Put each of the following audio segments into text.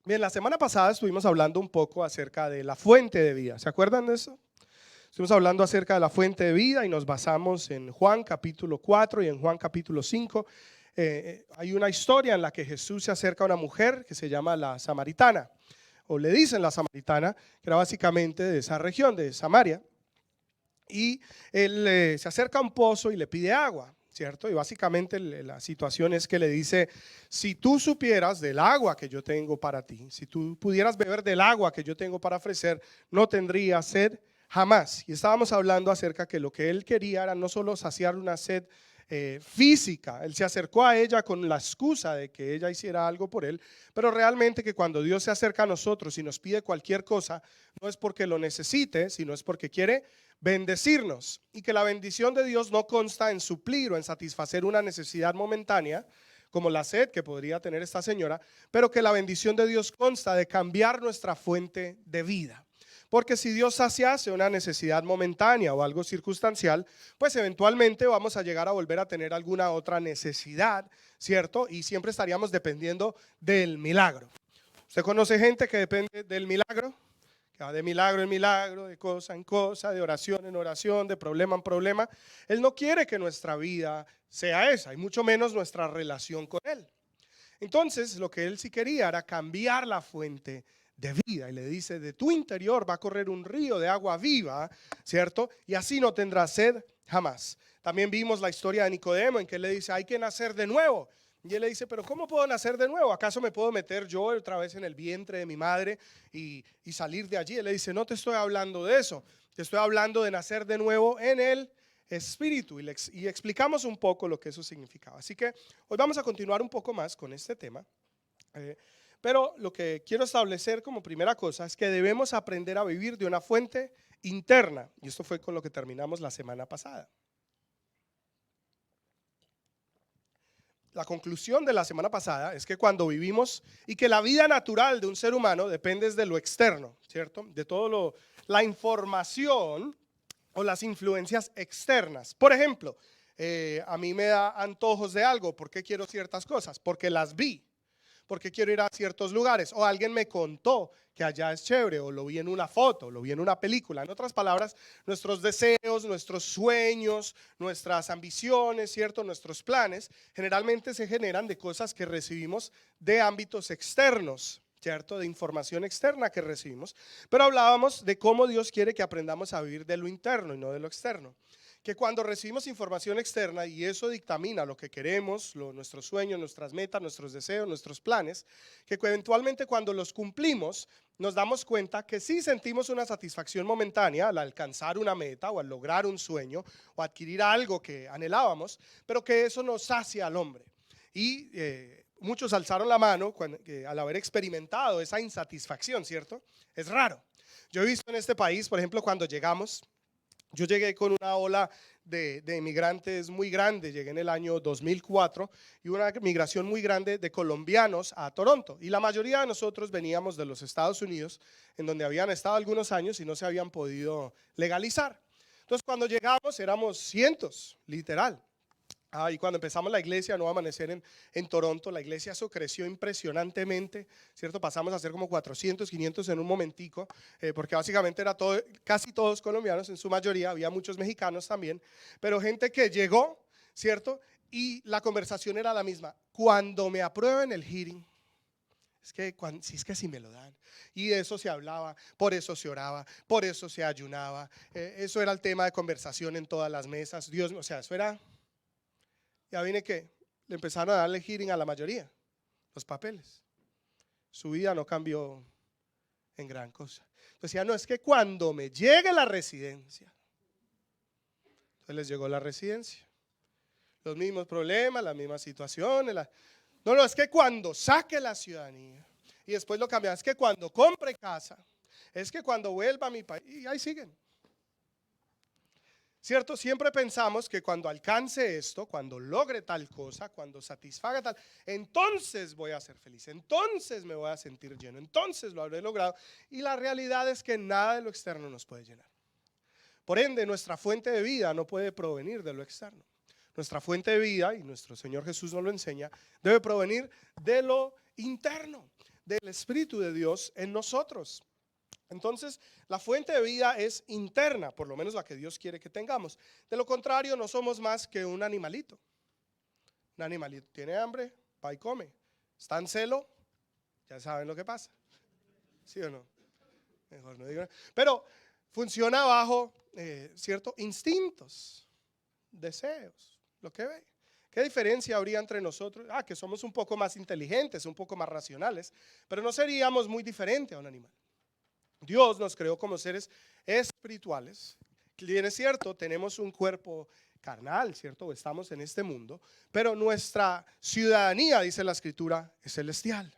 Bien, la semana pasada estuvimos hablando un poco acerca de la fuente de vida. ¿Se acuerdan de eso? Estuvimos hablando acerca de la fuente de vida y nos basamos en Juan capítulo 4 y en Juan capítulo 5. Hay una historia en la que Jesús se acerca a una mujer que se llama la samaritana, o le dicen la samaritana, que era básicamente de esa región, de Samaria. Y él se acerca a un pozo y le pide agua, ¿cierto? Y básicamente la situación es que le dice: si tú supieras del agua que yo tengo para ti, si tú pudieras beber del agua que yo tengo para ofrecer, no tendrías sed jamás. Y estábamos hablando acerca que lo que él quería era no solo saciar una sed física. Él se acercó a ella con la excusa de que ella hiciera algo por él, pero realmente que cuando Dios se acerca a nosotros y nos pide cualquier cosa, no es porque lo necesite, sino es porque quiere bendecirnos, y que la bendición de Dios no consta en suplir o en satisfacer una necesidad momentánea como la sed que podría tener esta señora, pero que la bendición de Dios consta de cambiar nuestra fuente de vida. Porque si Dios saciase una necesidad momentánea o algo circunstancial, pues eventualmente vamos a llegar a volver a tener alguna otra necesidad, ¿cierto? Y siempre estaríamos dependiendo del milagro. ¿Usted conoce gente que depende del milagro? Que va de milagro en milagro, de cosa en cosa, de oración en oración, de problema en problema. Él no quiere que nuestra vida sea esa, y mucho menos nuestra relación con Él. Entonces, lo que Él sí quería era cambiar la fuente de vida, y le dice: de tu interior va a correr un río de agua viva, ¿cierto? Y así no tendrás sed jamás. También vimos la historia de Nicodemo, en que él le dice: hay que nacer de nuevo. Y él le dice: pero ¿cómo puedo nacer de nuevo? ¿Acaso me puedo meter yo otra vez en el vientre de mi madre y salir de allí? Él le dice: no te estoy hablando de eso, te estoy hablando de nacer de nuevo en el Espíritu. Y explicamos un poco lo que eso significaba. Así que hoy vamos a continuar un poco más con este tema. Pero lo que quiero establecer como primera cosa es que debemos aprender a vivir de una fuente interna. Y esto fue con lo que terminamos la semana pasada. La conclusión de la semana pasada es que cuando vivimos, y que la vida natural de un ser humano depende de lo externo, ¿cierto? De todo la información o las influencias externas. Por ejemplo, a mí me da antojos de algo. ¿Por qué quiero ciertas cosas? Porque las vi. Porque quiero ir a ciertos lugares, o alguien me contó que allá es chévere, o lo vi en una foto, lo vi en una película. En otras palabras, nuestros deseos, nuestros sueños, nuestras ambiciones, ¿cierto? Nuestros planes generalmente se generan de cosas que recibimos de ámbitos externos, ¿cierto? De información externa que recibimos. Pero hablábamos de cómo Dios quiere que aprendamos a vivir de lo interno y no de lo externo. Que cuando recibimos información externa y eso dictamina lo que queremos, nuestros sueños, nuestras metas, nuestros deseos, nuestros planes, que eventualmente cuando los cumplimos nos damos cuenta que sí sentimos una satisfacción momentánea al alcanzar una meta o al lograr un sueño o adquirir algo que anhelábamos, pero que eso no sacia al hombre. Y muchos alzaron la mano al haber experimentado esa insatisfacción, ¿cierto? Es raro. Yo he visto en este país, por ejemplo, cuando llegamos, yo llegué con una ola de inmigrantes muy grande. Llegué en el año 2004 y una migración muy grande de colombianos a Toronto. Y la mayoría de nosotros veníamos de los Estados Unidos, en donde habían estado algunos años y no se habían podido legalizar. Entonces, cuando llegamos éramos cientos, literal. Y cuando empezamos la iglesia Nuevo Amanecer en Toronto, la iglesia eso creció impresionantemente, ¿cierto? Pasamos a ser como 400, 500 en un momentico, porque básicamente era todo, casi todos colombianos, en su mayoría, había muchos mexicanos también, pero gente que llegó, ¿cierto? Y la conversación era la misma: cuando me aprueben el hearing, si es que si me lo dan. Y de eso se hablaba, por eso se oraba, por eso se ayunaba, eso era el tema de conversación en todas las mesas. Dios, o sea, eso era... Ya viene que le empezaron a darle hearing a la mayoría, los papeles. Su vida no cambió en gran cosa. Entonces ya no, es que cuando me llegue la residencia. Entonces les llegó la residencia. Los mismos problemas, las mismas situaciones. No, es que cuando saque la ciudadanía. Y después lo cambian, es que cuando compre casa. Es que cuando vuelva a mi país. Y ahí siguen. ¿Cierto? Siempre pensamos que cuando alcance esto, cuando logre tal cosa, cuando satisfaga tal, entonces voy a ser feliz, entonces me voy a sentir lleno, entonces lo habré logrado. Y la realidad es que nada de lo externo nos puede llenar. Por ende, nuestra fuente de vida no puede provenir de lo externo. Nuestra fuente de vida, y nuestro Señor Jesús nos lo enseña, debe provenir de lo interno. del Espíritu de Dios en nosotros. Entonces, la fuente de vida es interna, por lo menos la que Dios quiere que tengamos. De lo contrario, no somos más que un animalito. Un animalito tiene hambre, va y come. Está en celo, ya saben lo que pasa. ¿Sí o no? Mejor no digo nada. Pero funciona bajo, ¿cierto? Instintos, deseos, lo que ve. ¿Qué diferencia habría entre nosotros? Que somos un poco más inteligentes, un poco más racionales, pero no seríamos muy diferentes a un animal. Dios nos creó como seres espirituales. Bien es cierto, tenemos un cuerpo carnal, ¿cierto? Estamos en este mundo, pero nuestra ciudadanía, dice la Escritura, es celestial.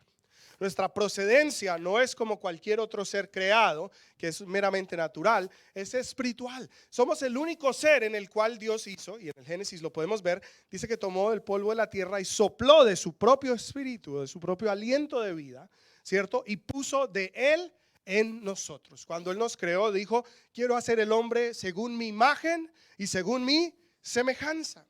Nuestra procedencia no es como cualquier otro ser creado, que es meramente natural, es espiritual. Somos el único ser en el cual Dios hizo, y en el Génesis lo podemos ver, dice que tomó el polvo de la tierra y sopló de su propio espíritu, de su propio aliento de vida, ¿cierto? Y puso de él en nosotros. Cuando él nos creó, dijo: quiero hacer el hombre según mi imagen y según mi semejanza.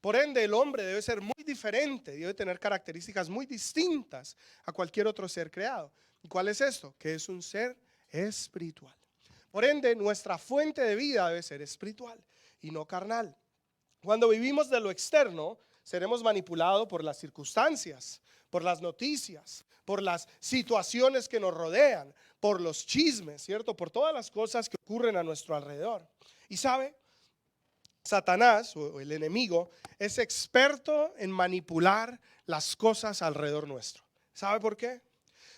Por ende, el hombre debe ser muy diferente, debe tener características muy distintas a cualquier otro ser creado. ¿Y cuál es esto? Que es un ser espiritual. Por ende, nuestra fuente de vida debe ser espiritual y no carnal. Cuando vivimos de lo externo, seremos manipulados por las circunstancias, por las noticias, por las situaciones que nos rodean, por los chismes, ¿cierto? Por todas las cosas que ocurren a nuestro alrededor. Y sabe, Satanás o el enemigo es experto en manipular las cosas alrededor nuestro. ¿Sabe por qué?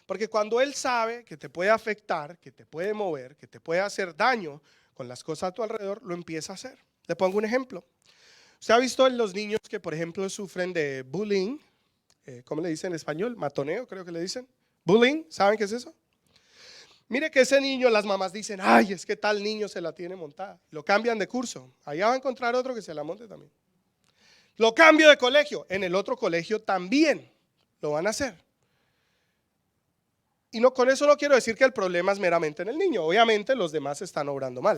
Porque cuando él sabe que te puede afectar, que te puede mover, que te puede hacer daño con las cosas a tu alrededor, lo empieza a hacer. Le pongo un ejemplo. ¿Usted ha visto en los niños que, por ejemplo, sufren de bullying? ¿Cómo le dicen en español? Matoneo, creo que le dicen. Bullying, ¿saben qué es eso? Mire que ese niño, las mamás dicen: ay, es que tal niño se la tiene montada. Lo cambian de curso. Allá va a encontrar otro que se la monte también. Lo cambio de colegio. En el otro colegio también lo van a hacer. Y no, con eso no quiero decir que el problema es meramente en el niño. Obviamente los demás están obrando mal.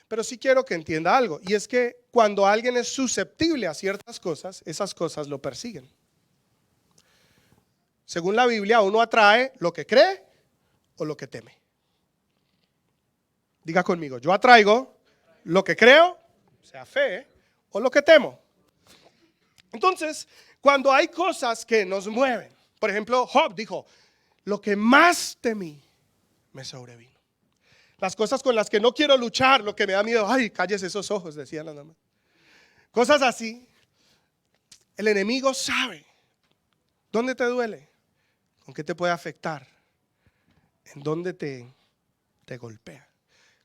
Pero sí quiero que entienda algo. Y es que cuando alguien es susceptible a ciertas cosas, esas cosas lo persiguen. Según la Biblia, uno atrae lo que cree o lo que teme. Diga conmigo: yo atraigo lo que creo, o sea, fe, o lo que temo. Entonces, cuando hay cosas que nos mueven, por ejemplo, Job dijo: lo que más temí me sobrevino. Las cosas con las que no quiero luchar, lo que me da miedo, ay, cállese esos ojos, decían las mamás. Cosas así. El enemigo sabe dónde te duele, con qué te puede afectar, en dónde te golpea.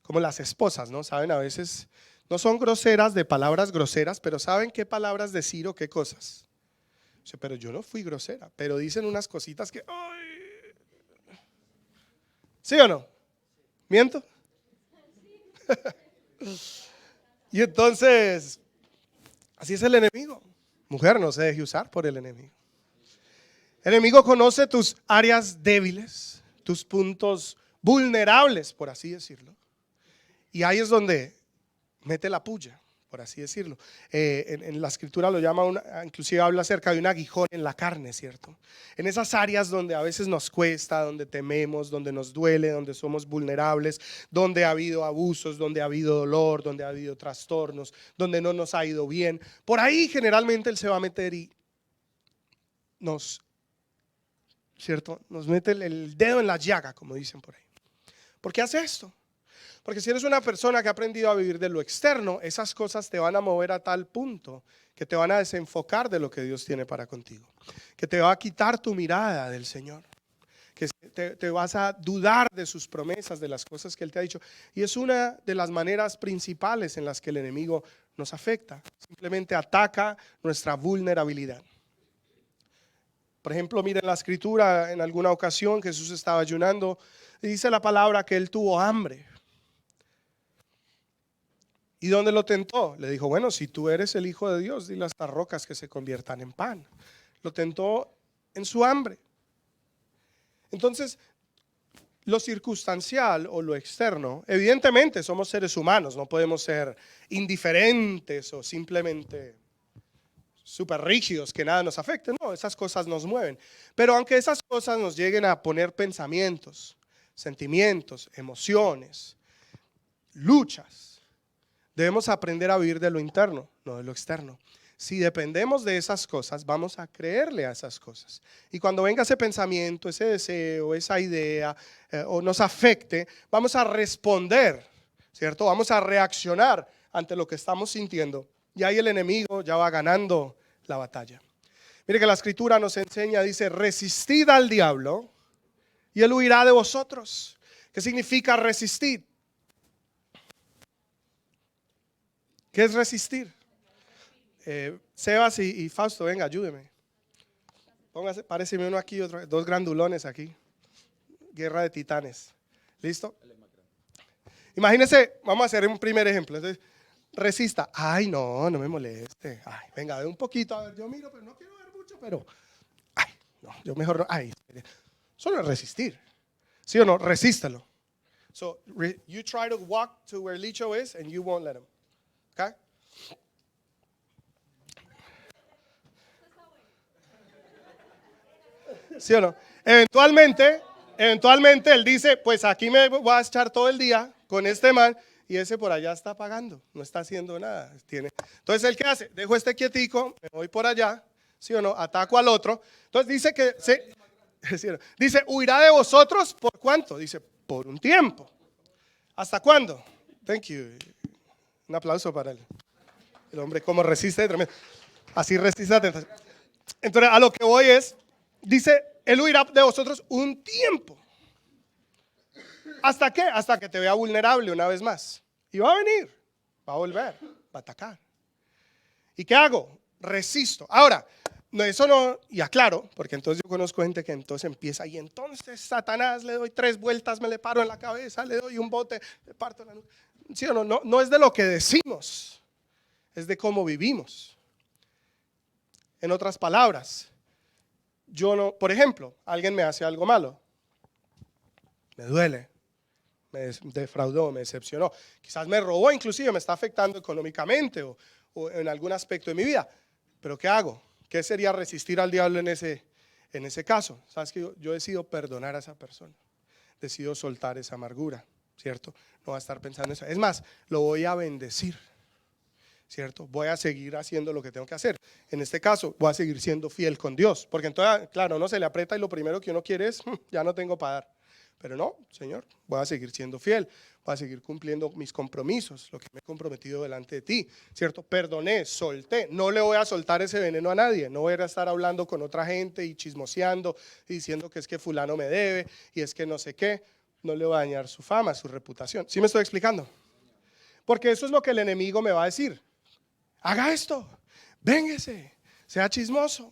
Como las esposas, ¿no? Saben, a veces no son groseras de palabras groseras, pero saben qué palabras decir o qué cosas. O sea, pero yo no fui grosera, pero dicen unas cositas que, ¡ay! ¿Sí o no? ¿Miento? Y entonces, así es el enemigo. Mujer, no se deje usar por el enemigo. El enemigo conoce tus áreas débiles, tus puntos vulnerables, por así decirlo. Y ahí es donde mete la puya, por así decirlo. En la escritura lo llama, inclusive habla acerca de un aguijón en la carne, ¿cierto? En esas áreas donde a veces nos cuesta, donde tememos, donde nos duele, donde somos vulnerables, donde ha habido abusos, donde ha habido dolor, donde ha habido trastornos, donde no nos ha ido bien. Por ahí generalmente él se va a meter y ¿cierto? Nos mete el dedo en la llaga, como dicen por ahí. ¿Por qué hace esto? Porque si eres una persona que ha aprendido a vivir de lo externo, esas cosas te van a mover a tal punto que te van a desenfocar de lo que Dios tiene para contigo. Que te va a quitar tu mirada del Señor. Que te vas a dudar de sus promesas, de las cosas que Él te ha dicho. Y es una de las maneras principales en las que el enemigo nos afecta. Simplemente ataca nuestra vulnerabilidad. Por ejemplo, miren la escritura, en alguna ocasión Jesús estaba ayunando y dice la palabra que Él tuvo hambre. ¿Y dónde lo tentó? Le dijo: bueno, si tú eres el Hijo de Dios, dile a estas rocas que se conviertan en pan. Lo tentó en su hambre. Entonces, lo circunstancial o lo externo, evidentemente somos seres humanos, no podemos ser indiferentes o simplemente súper rígidos, que nada nos afecte. No, esas cosas nos mueven. Pero aunque esas cosas nos lleguen a poner pensamientos, sentimientos, emociones, luchas, debemos aprender a vivir de lo interno, no de lo externo. Si dependemos de esas cosas, vamos a creerle a esas cosas. Y cuando venga ese pensamiento, ese deseo, esa idea, o nos afecte, vamos a responder, ¿cierto? Vamos a reaccionar ante lo que estamos sintiendo. Y ahí el enemigo ya va ganando la batalla. Mire que la escritura nos enseña, dice, resistid al diablo y él huirá de vosotros. ¿Qué significa resistir? ¿Qué es resistir? Sebas y Fausto, venga, ayúdeme. Póngase, párese uno aquí, otro, dos grandulones aquí. Guerra de titanes. ¿Listo? Imagínense, vamos a hacer un primer ejemplo. Entonces, resista. Ay, no me moleste. Ay, venga, ve un poquito. A ver, yo miro, pero no quiero ver mucho, pero. Ay, no, yo mejor no. Ay, solo es resistir. ¿Sí o no? Resístelo. So, you try to walk to where Licho is and you won't let him. Okay? ¿Sí o no? Eventualmente él dice, pues aquí me voy a echar todo el día con este man y ese por allá está pagando, no está haciendo nada. Entonces, ¿él qué hace? Dejo este quietico, me voy por allá, ¿sí o no? Ataco al otro. Entonces dice que, ¿sí o no? Dice, huirá de vosotros, ¿por cuánto? Dice, por un tiempo. ¿Hasta cuándo? Thank you. Un aplauso para él. El hombre como resiste, tremendo. Así resiste la tentación. Entonces, a lo que voy es, dice, él huirá de vosotros un tiempo. ¿Hasta qué? Hasta que te vea vulnerable una vez más. Y va a venir, va a volver, va a atacar. ¿Y qué hago? Resisto. Ahora, no, eso no, y aclaro, porque entonces yo conozco gente que entonces empieza y entonces Satanás le doy 3 vueltas, me le paro en la cabeza, le doy un bote, le parto la nuca. ¿Sí o no? No es de lo que decimos, es de cómo vivimos. En otras palabras, yo no, por ejemplo, alguien me hace algo malo, me duele, me defraudó, me decepcionó, quizás me robó, inclusive me está afectando económicamente o en algún aspecto de mi vida, pero ¿qué hago? ¿Qué sería resistir al diablo en ese caso? ¿Sabes que yo decido perdonar a esa persona? Decido soltar esa amargura, ¿cierto? No va a estar pensando en eso. Es más, lo voy a bendecir, ¿cierto? Voy a seguir haciendo lo que tengo que hacer. En este caso, voy a seguir siendo fiel con Dios. Porque entonces, claro, uno se le aprieta y lo primero que uno quiere es, ya no tengo para dar. Pero no, Señor, voy a seguir siendo fiel. Voy a seguir cumpliendo mis compromisos, lo que me he comprometido delante de ti, ¿cierto? Perdoné, solté. No le voy a soltar ese veneno a nadie. No voy a estar hablando con otra gente y chismoseando y diciendo que es que fulano me debe y es que no sé qué. No le voy a dañar su fama, su reputación. ¿Sí me estoy explicando? Porque eso es lo que el enemigo me va a decir. Haga esto, véngase, sea chismoso,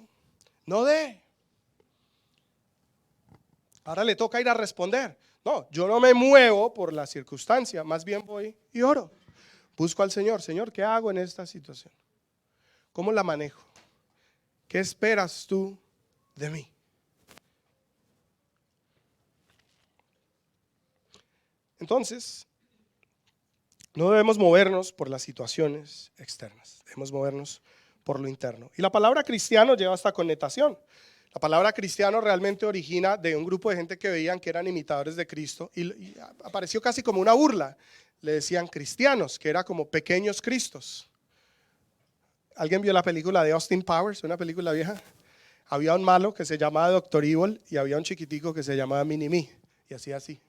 no dé. Ahora le toca ir a responder. No, yo no me muevo por la circunstancia, más bien voy y oro. Busco al Señor. Señor, ¿qué hago en esta situación? ¿Cómo la manejo? ¿Qué esperas tú de mí? Entonces, no debemos movernos por las situaciones externas, debemos movernos por lo interno. Y la palabra cristiano lleva esta connotación. La palabra cristiano realmente origina de un grupo de gente que veían que eran imitadores de Cristo y apareció casi como una burla. Le decían cristianos, que era como pequeños cristos. ¿Alguien vio la película de Austin Powers, una película vieja? Había un malo que se llamaba Dr. Evil y había un chiquitico que se llamaba Mini-Me y hacía así.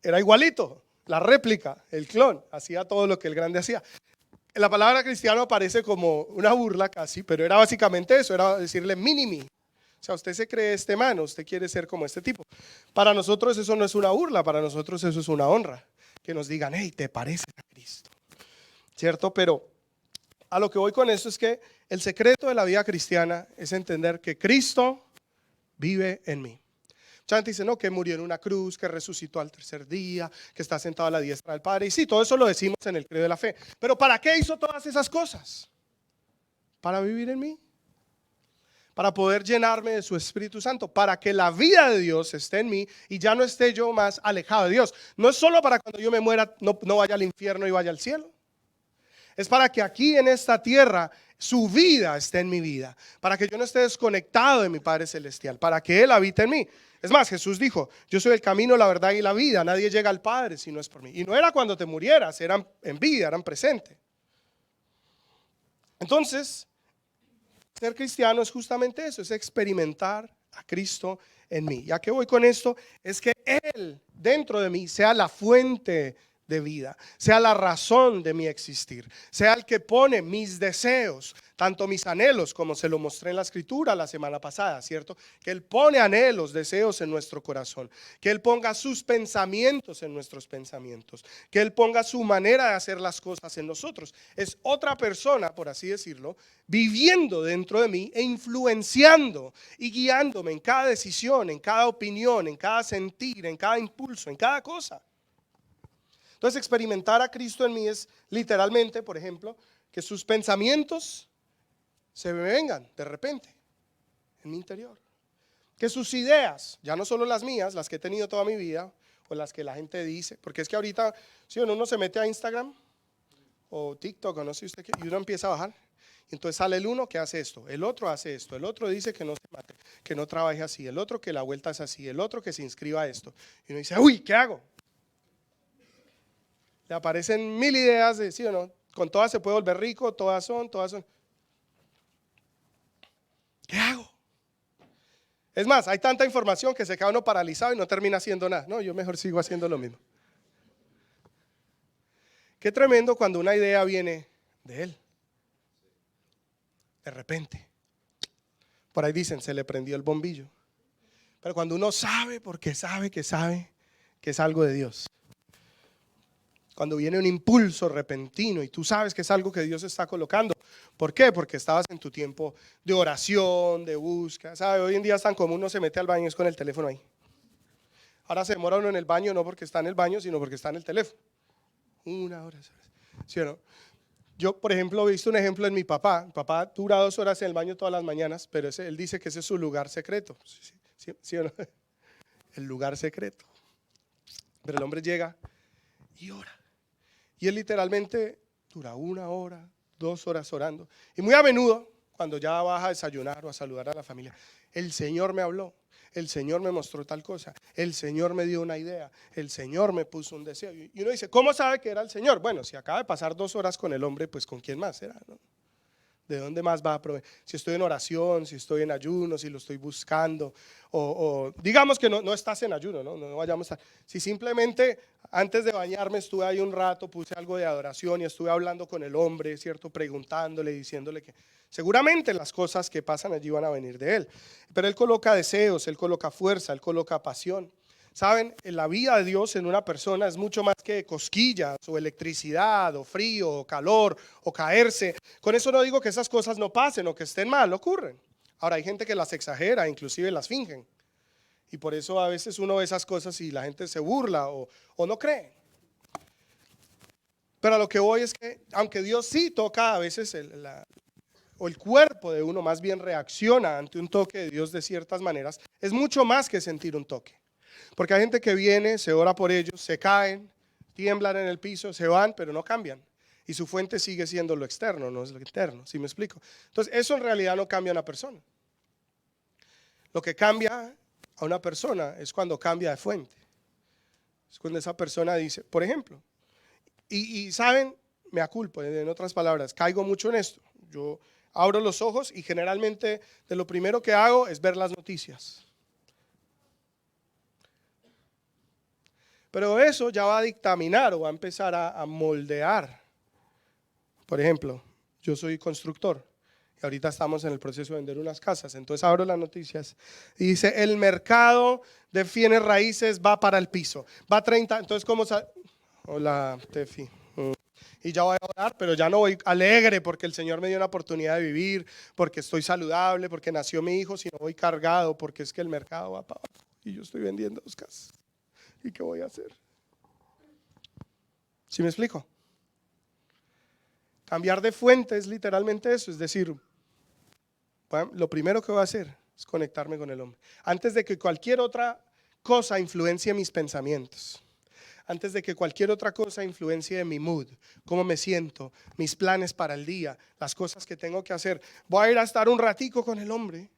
Era igualito, la réplica, el clon, hacía todo lo que el grande hacía. La palabra cristiano aparece como una burla casi, pero era básicamente eso, era decirle mini-me. O sea, usted se cree este man, usted quiere ser como este tipo. Para nosotros eso no es una burla, para nosotros eso es una honra. Que nos digan, hey, te pareces a Cristo. ¿Cierto? Pero a lo que voy con esto es que el secreto de la vida cristiana es entender que Cristo vive en mí. Mucha gente dice, no, que murió en una cruz, que resucitó al 3er día, que está sentado a la diestra del Padre. Y sí, todo eso lo decimos en el credo de la fe. Pero ¿para qué hizo todas esas cosas? Para vivir en mí. Para poder llenarme de su Espíritu Santo. Para que la vida de Dios esté en mí y ya no esté yo más alejado de Dios. No es solo para cuando yo me muera no vaya al infierno y vaya al cielo. Es para que aquí en esta tierra su vida esté en mi vida, para que yo no esté desconectado de mi Padre Celestial, para que Él habite en mí. Es más, Jesús dijo, yo soy el camino, la verdad y la vida, nadie llega al Padre si no es por mí. Y no era cuando te murieras, eran en vida, eran presente. Entonces, ser cristiano es justamente eso, es experimentar a Cristo en mí. Ya que voy con esto, es que Él dentro de mí sea la fuente de vida, sea la razón de mi existir, sea el que pone mis deseos, tanto mis anhelos, como se lo mostré en la escritura la semana pasada, ¿cierto? Que Él pone anhelos, deseos en nuestro corazón, que Él ponga sus pensamientos en nuestros pensamientos, que Él ponga su manera de hacer las cosas en nosotros. Es otra persona, por así decirlo, viviendo dentro de mí e influenciando y guiándome en cada decisión, en cada opinión, en cada sentir, en cada impulso, en cada cosa. Entonces, experimentar a Cristo en mí es literalmente, por ejemplo, que sus pensamientos se me vengan de repente en mi interior. Que sus ideas, ya no solo las mías, las que he tenido toda mi vida, o las que la gente dice, porque es que ahorita, si uno se mete a Instagram o TikTok o no sé usted qué, y uno empieza a bajar, y entonces sale el uno que hace esto, el otro hace esto, el otro dice que no se mate, que no trabaje así, el otro que la vuelta es así, el otro que se inscriba a esto. Y uno dice, uy, ¿qué hago? Le aparecen mil ideas de sí o no, con todas se puede volver rico, todas son. ¿Qué hago? Es más, hay tanta información que se queda uno paralizado y no termina haciendo nada. No, yo mejor sigo haciendo lo mismo. Qué tremendo cuando una idea viene de Él. De repente. Por ahí dicen, se le prendió el bombillo. Pero cuando uno sabe, porque sabe que es algo de Dios. Cuando viene un impulso repentino y tú sabes que es algo que Dios está colocando. ¿Por qué? Porque estabas en tu tiempo de oración, de búsqueda. ¿Sabe? Hoy en día es tan común, uno se mete al baño es con el teléfono ahí. Ahora se demora uno en el baño no porque está en el baño, sino porque está en el teléfono. Una hora, ¿sí o no? Yo, por ejemplo, he visto un ejemplo en mi papá. Mi papá dura 2 horas en el baño todas las mañanas, pero él dice que ese es su lugar secreto. ¿Sí o no? El lugar secreto. Pero el hombre llega y ora. Y él literalmente dura 1 hora, 2 horas orando. Y muy a menudo, cuando ya vas a desayunar o a saludar a la familia, el Señor me habló, el Señor me mostró tal cosa, el Señor me dio una idea, el Señor me puso un deseo. Y uno dice, ¿cómo sabe que era el Señor? Bueno, si acaba de pasar 2 horas con el hombre, pues ¿con quién más será? ¿No? ¿De dónde más va a proveer? Si estoy en oración, si estoy en ayuno, si lo estoy buscando, o digamos que no estás en ayuno, no vayamos a. Si simplemente antes de bañarme estuve ahí un rato, puse algo de adoración y estuve hablando con el hombre, ¿cierto? Preguntándole, diciéndole que seguramente las cosas que pasan allí van a venir de Él. Pero Él coloca deseos, Él coloca fuerza, Él coloca pasión. Saben, la vida de Dios en una persona es mucho más que cosquillas o electricidad o frío o calor o caerse. Con eso no digo que esas cosas no pasen o que estén mal, ocurren. Ahora hay gente que las exagera, inclusive las fingen. Y por eso a veces uno ve esas cosas y la gente se burla o no cree. Pero a lo que voy es que aunque Dios sí toca a veces o el cuerpo de uno más bien reacciona ante un toque de Dios de ciertas maneras, es mucho más que sentir un toque. Porque hay gente que viene, se ora por ellos, se caen, tiemblan en el piso, se van, pero no cambian. Y su fuente sigue siendo lo externo, no es lo interno, ¿sí me explico? Entonces, eso en realidad no cambia a una persona. Lo que cambia a una persona es cuando cambia de fuente. Es cuando esa persona dice, por ejemplo, y saben, me aculpo, en otras palabras, caigo mucho en esto. Yo abro los ojos y generalmente de lo primero que hago es ver las noticias. Pero eso ya va a dictaminar o va a empezar a moldear. Por ejemplo, yo soy constructor y ahorita estamos en el proceso de vender unas casas. Entonces abro las noticias y dice, el mercado de bienes raíces va para el piso. Va a 30, entonces ¿cómo hola, Tefi. Y ya voy a orar, pero ya no voy alegre porque el Señor me dio una oportunidad de vivir, porque estoy saludable, porque nació mi hijo, sino voy cargado porque es que el mercado va para abajo y yo estoy vendiendo 2 casas. ¿Y qué voy a hacer? ¿Sí me explico? Cambiar de fuente es literalmente eso, es decir, bueno, lo primero que voy a hacer es conectarme con el hombre. Antes de que cualquier otra cosa influencie mis pensamientos. antes de que cualquier otra cosa influencie mi mood, cómo me siento, mis planes para el día, las cosas que tengo que hacer. Voy a ir a estar un ratico con el hombre,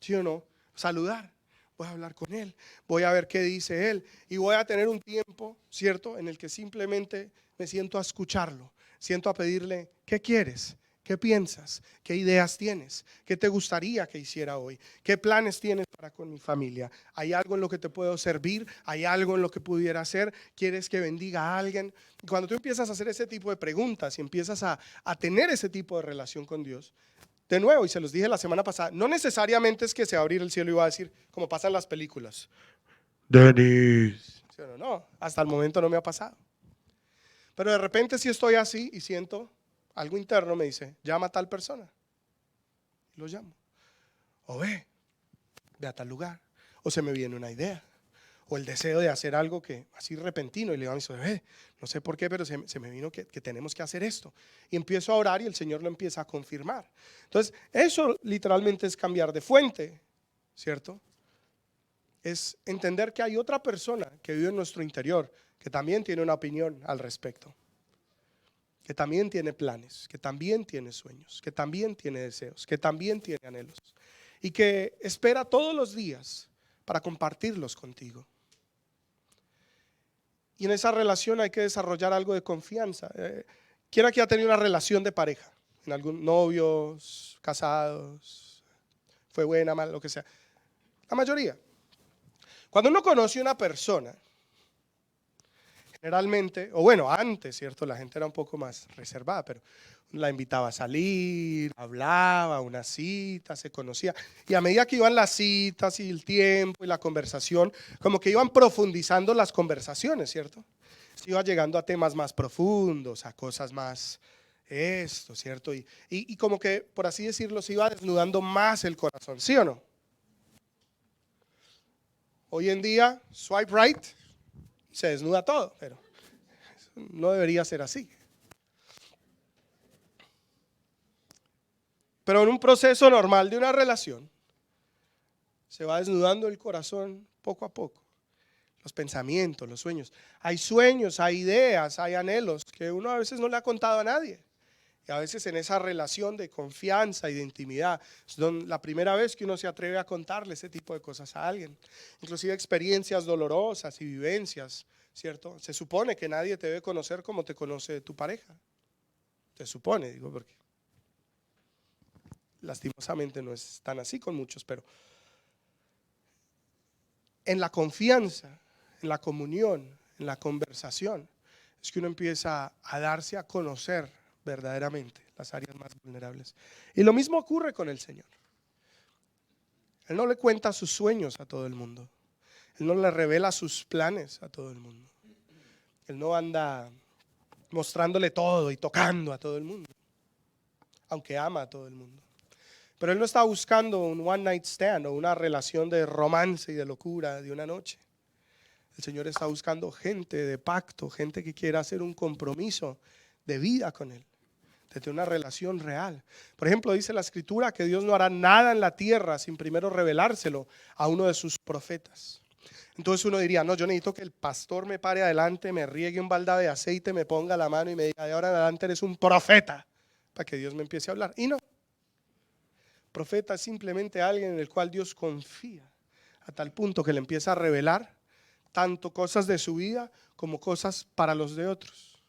¿sí o no? Saludar, voy a hablar con él, voy a ver qué dice él y voy a tener un tiempo, ¿cierto?, en el que simplemente me siento a escucharlo, siento a pedirle, ¿qué quieres? ¿Qué piensas? ¿Qué ideas tienes? ¿Qué te gustaría que hiciera hoy? ¿Qué planes tienes para con mi familia? ¿Hay algo en lo que te puedo servir? ¿Hay algo en lo que pudiera hacer? ¿Quieres que bendiga a alguien? Cuando tú empiezas a hacer ese tipo de preguntas y empiezas a tener ese tipo de relación con Dios, de nuevo, y se los dije la semana pasada, no necesariamente es que se va a abrir el cielo y va a decir, como pasa en las películas, Denis. ¿Sí o no? No, hasta el momento no me ha pasado. Pero de repente si estoy así y siento algo interno, me dice, llama a tal persona. Y lo llamo. O ve a tal lugar. O se me viene una idea. O el deseo de hacer algo que así repentino. Y le digo a mi esposa, no sé por qué, pero se me vino que tenemos que hacer esto. Y empiezo a orar y el Señor lo empieza a confirmar. Entonces, eso literalmente es cambiar de fuente, ¿cierto? Es entender que hay otra persona que vive en nuestro interior, que también tiene una opinión al respecto, que también tiene planes, que también tiene sueños, que también tiene deseos, que también tiene anhelos y que espera todos los días para compartirlos contigo. Y en esa relación hay que desarrollar algo de confianza. ¿Quién aquí ha tenido una relación de pareja? En algún novios, casados, fue buena, mala, lo que sea. La mayoría. Cuando uno conoce a una persona, generalmente, o bueno, antes, ¿cierto? La gente era un poco más reservada, pero la invitaba a salir, hablaba, una cita, se conocía. Y a medida que iban las citas y el tiempo y la conversación, como que iban profundizando las conversaciones, ¿cierto? Se iba llegando a temas más profundos, a cosas más esto, ¿cierto? Y como que, por así decirlo, se iba desnudando más el corazón, ¿sí o no? Hoy en día, swipe right, se desnuda todo, pero no debería ser así. Pero en un proceso normal de una relación, se va desnudando el corazón poco a poco. Los pensamientos, los sueños. Hay sueños, hay ideas, hay anhelos que uno a veces no le ha contado a nadie. Y a veces en esa relación de confianza y de intimidad es la primera vez que uno se atreve a contarle ese tipo de cosas a alguien. Inclusive experiencias dolorosas y vivencias, ¿cierto? Se supone que nadie te debe conocer como te conoce tu pareja. Se supone, digo, porque lastimosamente no es tan así con muchos, pero en la confianza, en la comunión, en la conversación, es que uno empieza a darse a conocer verdaderamente las áreas más vulnerables. Y lo mismo ocurre con el Señor. Él no le cuenta sus sueños a todo el mundo. Él no le revela sus planes a todo el mundo. Él no anda mostrándole todo y tocando a todo el mundo, aunque ama a todo el mundo. Pero Él no está buscando un one night stand o una relación de romance y de locura de una noche. El Señor está buscando gente de pacto, gente que quiera hacer un compromiso de vida con Él, de tener una relación real. Por ejemplo, dice la Escritura que Dios no hará nada en la tierra sin primero revelárselo a uno de sus profetas. Entonces uno diría, no, yo necesito que el pastor me pare adelante, me riegue un balde de aceite, me ponga la mano y me diga, de ahora en adelante eres un profeta, para que Dios me empiece a hablar. Y no. Profeta es simplemente alguien en el cual Dios confía, a tal punto que le empieza a revelar tanto cosas de su vida como cosas para los de otros.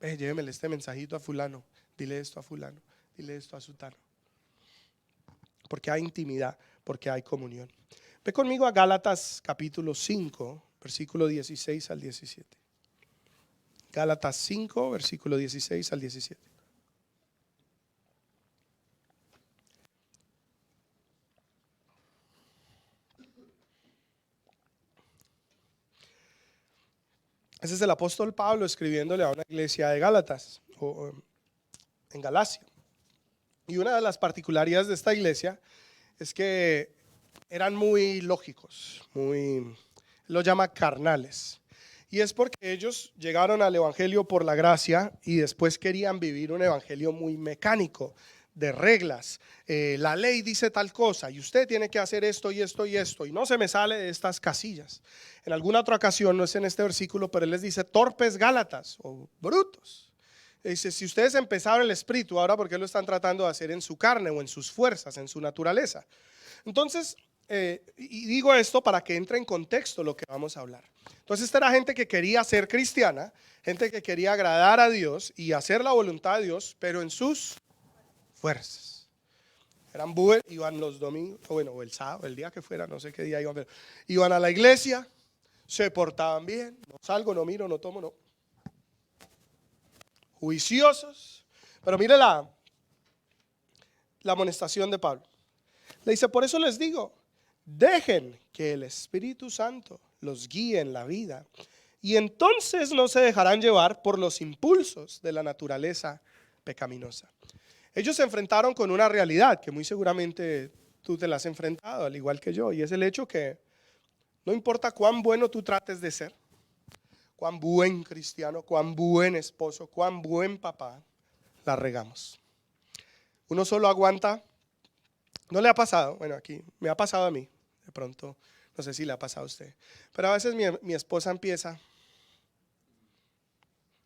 Llévemele este mensajito a fulano, dile esto a fulano, dile esto a sutano. Porque hay intimidad, porque hay comunión. Ve conmigo a Gálatas capítulo 5, versículo 16 al 17. Gálatas 5, versículo 16 al 17. Ese es el apóstol Pablo escribiéndole a una iglesia de Gálatas, o en Galacia. Y una de las particularidades de esta iglesia es que eran muy lógicos, lo llama carnales. Y es porque ellos llegaron al evangelio por la gracia y después querían vivir un evangelio muy mecánico, de reglas. La ley dice tal cosa y usted tiene que hacer esto y esto y esto y no se me sale de estas casillas. En alguna otra ocasión, no es en este versículo, pero él les dice torpes Gálatas o brutos. Dice, si ustedes empezaron el espíritu, ahora ¿por qué lo están tratando de hacer en su carne o en sus fuerzas, en su naturaleza? Entonces, y digo esto para que entre en contexto lo que vamos a hablar. Entonces, esta era gente que quería ser cristiana, gente que quería agradar a Dios y hacer la voluntad de Dios, pero en sus fuerzas. Eran búes, iban los domingos, o el sábado, el día que fuera, no sé qué día iban, pero iban a la iglesia, se portaban bien, no salgo, no miro, no tomo, no. Juiciosos, pero mire la amonestación de Pablo. Le dice, por eso les digo, dejen que el Espíritu Santo los guíe en la vida y entonces no se dejarán llevar por los impulsos de la naturaleza pecaminosa. Ellos se enfrentaron con una realidad que muy seguramente tú te la has enfrentado, al igual que yo, y es el hecho que no importa cuán bueno tú trates de ser, cuán buen cristiano, cuán buen esposo, cuán buen papá, la regamos. Uno solo aguanta. ¿No le ha pasado? Bueno, aquí me ha pasado a mí, de pronto, no sé si le ha pasado a usted, pero a veces mi esposa empieza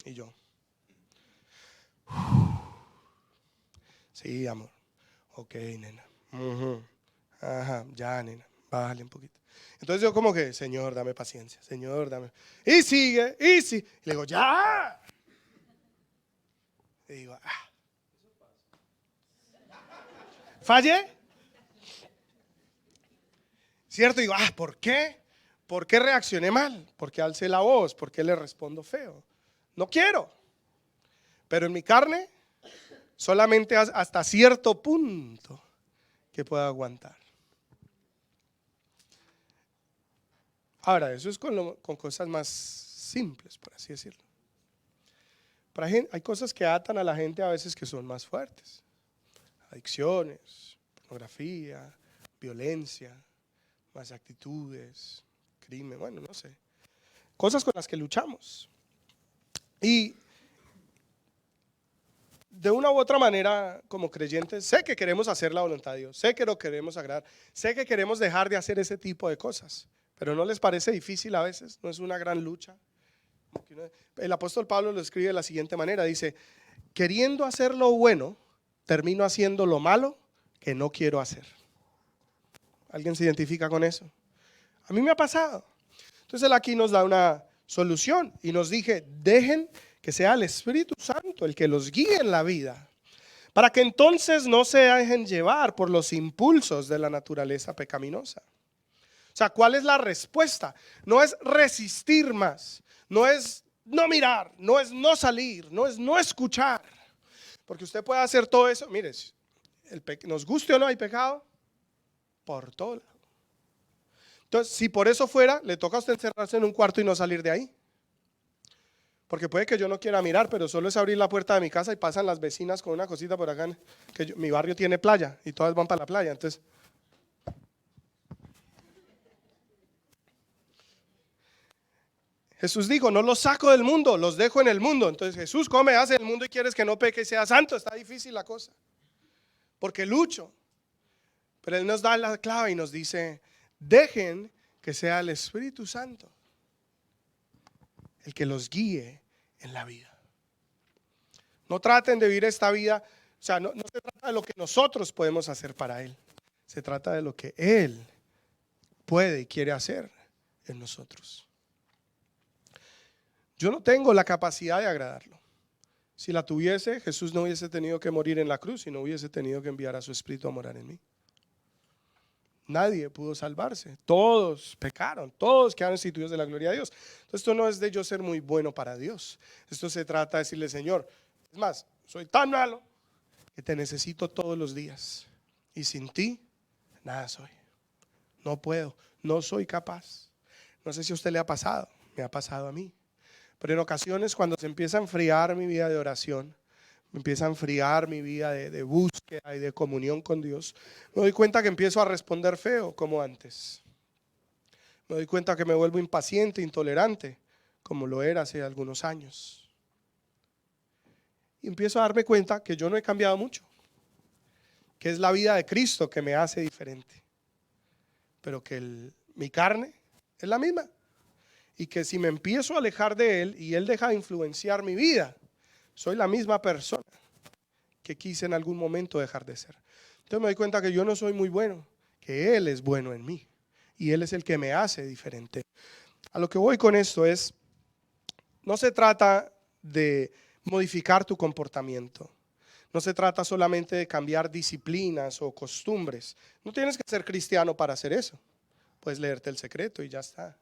y yo, sí, amor, ok, nena, ajá, ya, nena, bájale un poquito. Entonces yo como que, Señor, dame paciencia, Señor, dame, y sigue, y sí, y le digo, ya, y digo, fallé. ¿Cierto? Digo, ¿por qué? ¿Por qué reaccioné mal? ¿Por qué alcé la voz? ¿Por qué le respondo feo? No quiero. Pero en mi carne, solamente hasta cierto punto que puedo aguantar. Ahora, eso es con cosas más simples, por así decirlo. Pero hay cosas que atan a la gente a veces que son más fuertes. Adicciones, pornografía, violencia, más actitudes, crimen, bueno, no sé. Cosas con las que luchamos. Y de una u otra manera, como creyentes, sé que queremos hacer la voluntad de Dios, sé que lo queremos agradar, sé que queremos dejar de hacer ese tipo de cosas, pero ¿no les parece difícil a veces? ¿No es una gran lucha? El apóstol Pablo lo escribe de la siguiente manera, dice, queriendo hacer lo bueno, termino haciendo lo malo que no quiero hacer. ¿Alguien se identifica con eso? A mí me ha pasado. Entonces él aquí nos da una solución y nos dije, dejen que sea el Espíritu Santo el que los guíe en la vida, para que entonces no se dejen llevar por los impulsos de la naturaleza pecaminosa. O sea, ¿cuál es la respuesta? No es resistir más, no es no mirar, no es no salir, no es no escuchar, porque usted puede hacer todo eso. Mire, nos guste o no, hay pecado por todo lado. Entonces, si por eso fuera, le toca a usted encerrarse en un cuarto y no salir de ahí. Porque puede que yo no quiera mirar, pero solo es abrir la puerta de mi casa y pasan las vecinas con una cosita por acá, que mi barrio tiene playa y todas van para la playa. Entonces, Jesús dijo, no los saco del mundo, los dejo en el mundo. Entonces Jesús come, hace el mundo y quieres que no peque y sea santo. Está difícil la cosa, porque lucho. Pero Él nos da la clave y nos dice, dejen que sea el Espíritu Santo el que los guíe en la vida. No traten de vivir esta vida, o sea, no se trata de lo que nosotros podemos hacer para Él. Se trata de lo que Él puede y quiere hacer en nosotros. Yo no tengo la capacidad de agradarlo. Si la tuviese, Jesús no hubiese tenido que morir en la cruz y no hubiese tenido que enviar a su Espíritu a morar en mí. Nadie pudo salvarse, todos pecaron, todos quedaron instituidos de la gloria de Dios. Entonces esto no es de yo ser muy bueno para Dios. Esto se trata de decirle, Señor, es más, soy tan malo que te necesito todos los días y sin ti nada soy. No puedo, no soy capaz. No sé si a usted le ha pasado, me ha pasado a mí. Pero en ocasiones cuando se empieza a enfriar mi vida de oración, me empieza a enfriar mi vida de búsqueda y de comunión con Dios, me doy cuenta que empiezo a responder feo como antes. Me doy cuenta que me vuelvo impaciente, intolerante, como lo era hace algunos años. Y empiezo a darme cuenta que yo no he cambiado mucho. que es la vida de Cristo que me hace diferente, pero que mi carne es la misma, y que si me empiezo a alejar de Él y Él deja de influenciar mi vida, soy la misma persona que quise en algún momento dejar de ser. Entonces me doy cuenta que yo no soy muy bueno, que Él es bueno en mí y Él es el que me hace diferente. A lo que voy con esto es, no se trata de modificar tu comportamiento. No se trata solamente de cambiar disciplinas o costumbres. No tienes que ser cristiano para hacer eso. Puedes leerte El Secreto y ya está.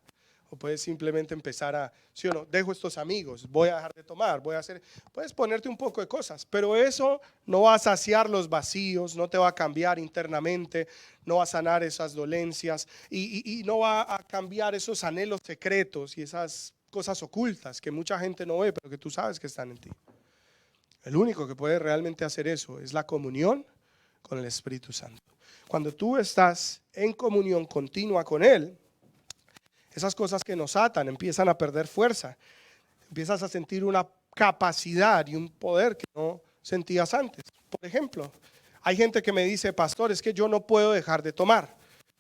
O puedes simplemente empezar a, sí o no, dejo estos amigos, voy a dejar de tomar, puedes ponerte un poco de cosas, pero eso no va a saciar los vacíos, no te va a cambiar internamente, no va a sanar esas dolencias y no va a cambiar esos anhelos secretos y esas cosas ocultas que mucha gente no ve, pero que tú sabes que están en ti. El único que puede realmente hacer eso es la comunión con el Espíritu Santo. Cuando tú estás en comunión continua con Él, esas cosas que nos atan empiezan a perder fuerza. Empiezas a sentir una capacidad y un poder que no sentías antes. Por ejemplo, hay gente que me dice, pastor, es que yo no puedo dejar de tomar,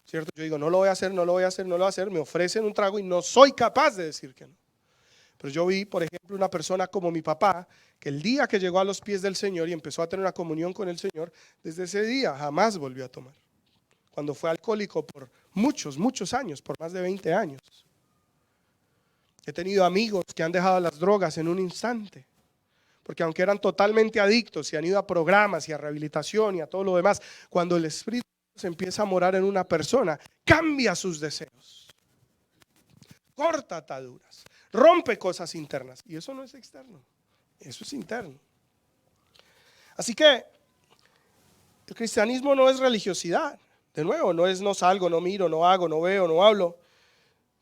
¿cierto? Yo digo, no lo voy a hacer, no lo voy a hacer, no lo voy a hacer. Me ofrecen un trago y no soy capaz de decir que no. Pero yo vi, por ejemplo, una persona como mi papá, que el día que llegó a los pies del Señor y empezó a tener una comunión con el Señor, desde ese día jamás volvió a tomar. Cuando fue alcohólico por muchos años, por más de 20 años. He tenido amigos que han dejado las drogas en un instante, porque aunque eran totalmente adictos y han ido a programas y a rehabilitación y a todo lo demás, cuando el Espíritu se empieza a morar en una persona, cambia sus deseos, corta ataduras, rompe cosas internas, y eso no es externo, eso es interno. Así que el cristianismo no es religiosidad. De nuevo, no es no salgo, no miro, no hago, no veo, no hablo.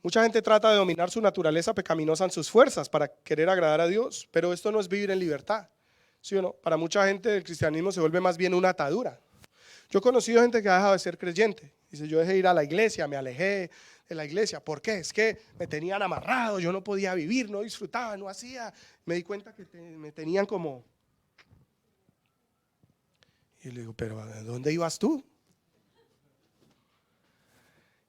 Mucha gente trata de dominar su naturaleza pecaminosa en sus fuerzas para querer agradar a Dios, pero esto no es vivir en libertad, ¿sí o no? Para mucha gente el cristianismo se vuelve más bien una atadura. Yo he conocido gente que ha dejado de ser creyente. Dice, yo dejé de ir a la iglesia, me alejé de la iglesia. ¿Por qué? Es que me tenían amarrado, yo no podía vivir, no disfrutaba, no hacía. Me di cuenta que me tenían como... Y le digo, pero ¿a dónde ibas tú?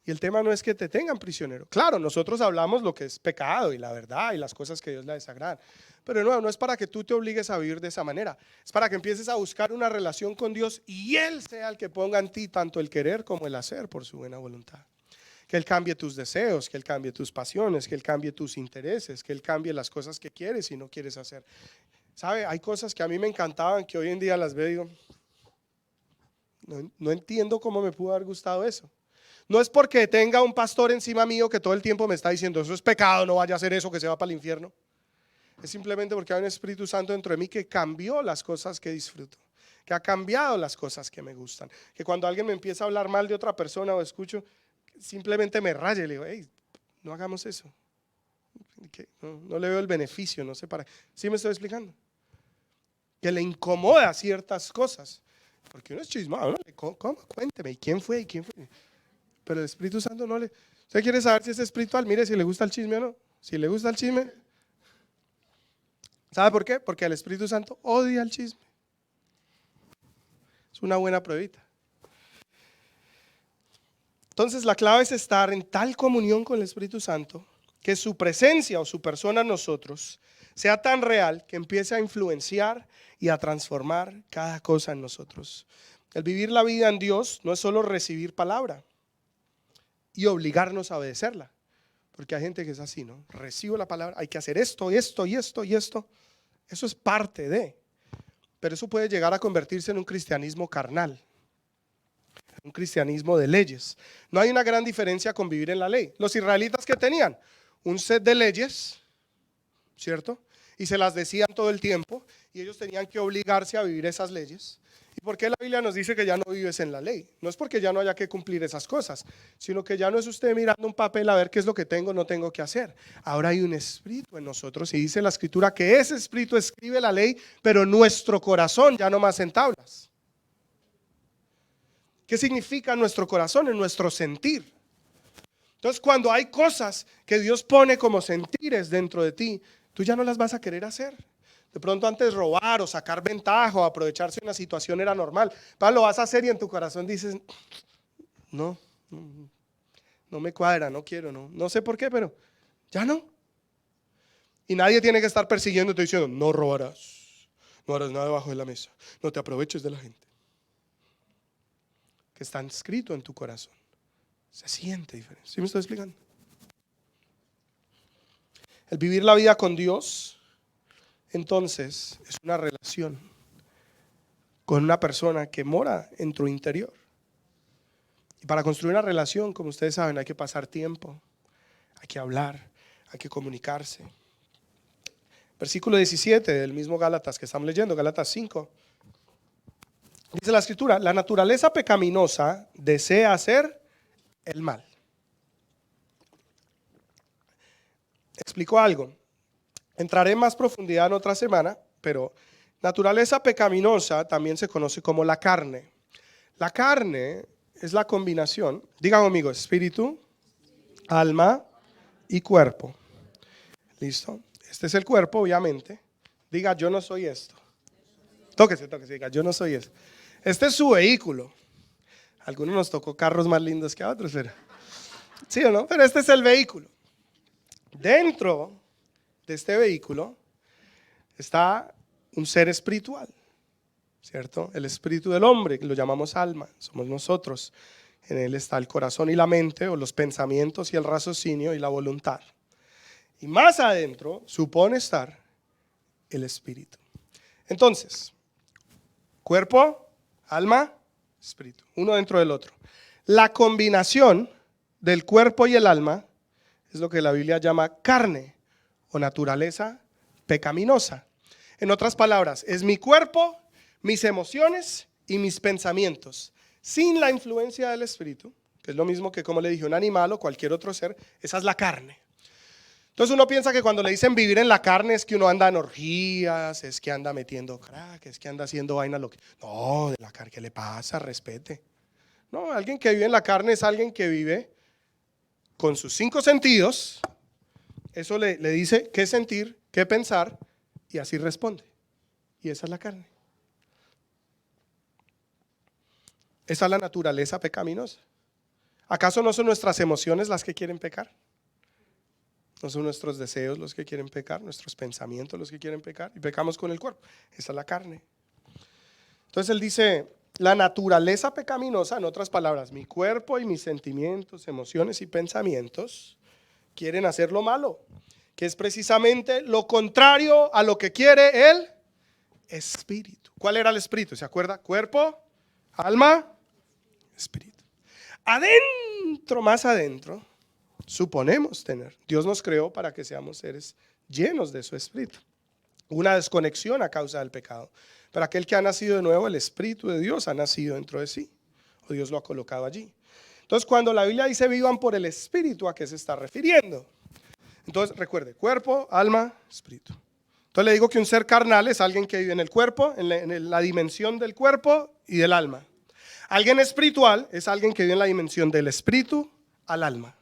Y el tema no es que te tengan prisionero. Claro, nosotros hablamos lo que es pecado y la verdad y las cosas que Dios le desagradan. Pero no es para que tú te obligues a vivir de esa manera. Es para que empieces a buscar una relación con Dios y Él sea el que ponga en ti tanto el querer como el hacer por su buena voluntad. Que Él cambie tus deseos, que Él cambie tus pasiones, que Él cambie tus intereses, que Él cambie las cosas que quieres y no quieres hacer. ¿Sabe? Hay cosas que a mí me encantaban que hoy en día las veo y digo, no entiendo cómo me pudo haber gustado eso. No es porque tenga un pastor encima mío que todo el tiempo me está diciendo eso es pecado, no vaya a hacer eso, que se va para el infierno. Es simplemente porque hay un Espíritu Santo dentro de mí que cambió las cosas que disfruto, que ha cambiado las cosas que me gustan. Que cuando alguien me empieza a hablar mal de otra persona o escucho, simplemente me raya y le digo, hey, no hagamos eso. No le veo el beneficio, no sé para qué. ¿Sí me estoy explicando? Que le incomoda ciertas cosas. Porque uno es chismado, ¿no? ¿Cómo? Cuénteme, ¿y quién fue? Pero el Espíritu Santo no le... ¿Usted quiere saber si es espiritual? Mire si le gusta el chisme o no. Si le gusta el chisme, ¿sabe por qué? Porque el Espíritu Santo odia el chisme. Es una buena pruebita. Entonces la clave es estar en tal comunión con el Espíritu Santo que su presencia o su persona en nosotros sea tan real que empiece a influenciar y a transformar cada cosa en nosotros. El vivir la vida en Dios no es solo recibir palabra y obligarnos a obedecerla, porque hay gente que es así, ¿no? Recibo la palabra, hay que hacer esto, esto y esto y esto. Eso es parte de, pero eso puede llegar a convertirse en un cristianismo carnal, un cristianismo de leyes. No hay una gran diferencia con vivir en la ley. Los israelitas que tenían un set de leyes, ¿cierto? Y se las decían todo el tiempo y ellos tenían que obligarse a vivir esas leyes. ¿Y por qué la Biblia nos dice que ya no vives en la ley? No es porque ya no haya que cumplir esas cosas, sino que ya no es usted mirando un papel a ver qué es lo que tengo o no tengo que hacer. Ahora hay un espíritu en nosotros y dice la Escritura que ese espíritu escribe la ley, pero nuestro corazón ya no más en tablas. ¿Qué significa nuestro corazón? En nuestro sentir. Entonces, cuando hay cosas que Dios pone como sentires dentro de ti, tú ya no las vas a querer hacer. De pronto antes robar o sacar ventaja o aprovecharse de una situación era normal. Pero lo vas a hacer y en tu corazón dices, no, no me cuadra, no quiero, no sé por qué, pero ya no. Y nadie tiene que estar persiguiéndote diciendo, no robarás, no harás nada debajo de la mesa, no te aproveches de la gente. Que está escrito en tu corazón. Se siente diferente. ¿Sí me estoy explicando? El vivir la vida con Dios, entonces, es una relación con una persona que mora en tu interior. Y para construir una relación, como ustedes saben, hay que pasar tiempo, hay que hablar, hay que comunicarse. Versículo 17 del mismo Gálatas que estamos leyendo, Gálatas 5. Dice la escritura, la naturaleza pecaminosa desea hacer el mal. Explico algo. Entraré en más profundidad en otra semana, pero naturaleza pecaminosa también se conoce como la carne. La carne es la combinación, diga conmigo, espíritu, alma y cuerpo. ¿Listo? Este es el cuerpo, obviamente. Diga, yo no soy esto. Tóquese, diga, yo no soy esto. Este es su vehículo. A algunos nos tocó carros más lindos que a otros, pero ¿sí o no? Pero este es el vehículo. Dentro de este vehículo está un ser espiritual, ¿cierto? El espíritu del hombre, que lo llamamos alma, somos nosotros. En él está el corazón y la mente, o los pensamientos y el raciocinio y la voluntad. Y más adentro supone estar el espíritu. Entonces, cuerpo, alma, espíritu, uno dentro del otro. La combinación del cuerpo y el alma es lo que la Biblia llama carne o naturaleza pecaminosa. En otras palabras, es mi cuerpo, mis emociones y mis pensamientos. Sin la influencia del espíritu, que es lo mismo que, como le dije, un animal o cualquier otro ser, esa es la carne. Entonces uno piensa que cuando le dicen vivir en la carne es que uno anda en orgías, es que anda metiendo crack, es que anda haciendo vaina lo que... No, de la carne, ¿qué le pasa? Respete. No, alguien que vive en la carne es alguien que vive con sus 5 sentidos. Eso le dice qué sentir, qué pensar, y así responde. Y esa es la carne. Esa es la naturaleza pecaminosa. ¿Acaso no son nuestras emociones las que quieren pecar? ¿No son nuestros deseos los que quieren pecar? ¿Nuestros pensamientos los que quieren pecar? Y pecamos con el cuerpo. Esa es la carne. Entonces él dice, la naturaleza pecaminosa, en otras palabras, mi cuerpo y mis sentimientos, emociones y pensamientos quieren hacer lo malo, que es precisamente lo contrario a lo que quiere el espíritu. ¿Cuál era el espíritu? ¿Se acuerda? Cuerpo, alma, espíritu. Adentro, más adentro, suponemos tener. Dios nos creó para que seamos seres llenos de su espíritu. Una desconexión a causa del pecado. Pero aquel que ha nacido de nuevo, el Espíritu de Dios ha nacido dentro de sí. O Dios lo ha colocado allí. Entonces, cuando la Biblia dice vivan por el Espíritu, ¿a qué se está refiriendo? Entonces, recuerde, cuerpo, alma, espíritu. Entonces le digo que un ser carnal es alguien que vive en el cuerpo, en la dimensión del cuerpo y del alma. Alguien espiritual es alguien que vive en la dimensión del espíritu al alma.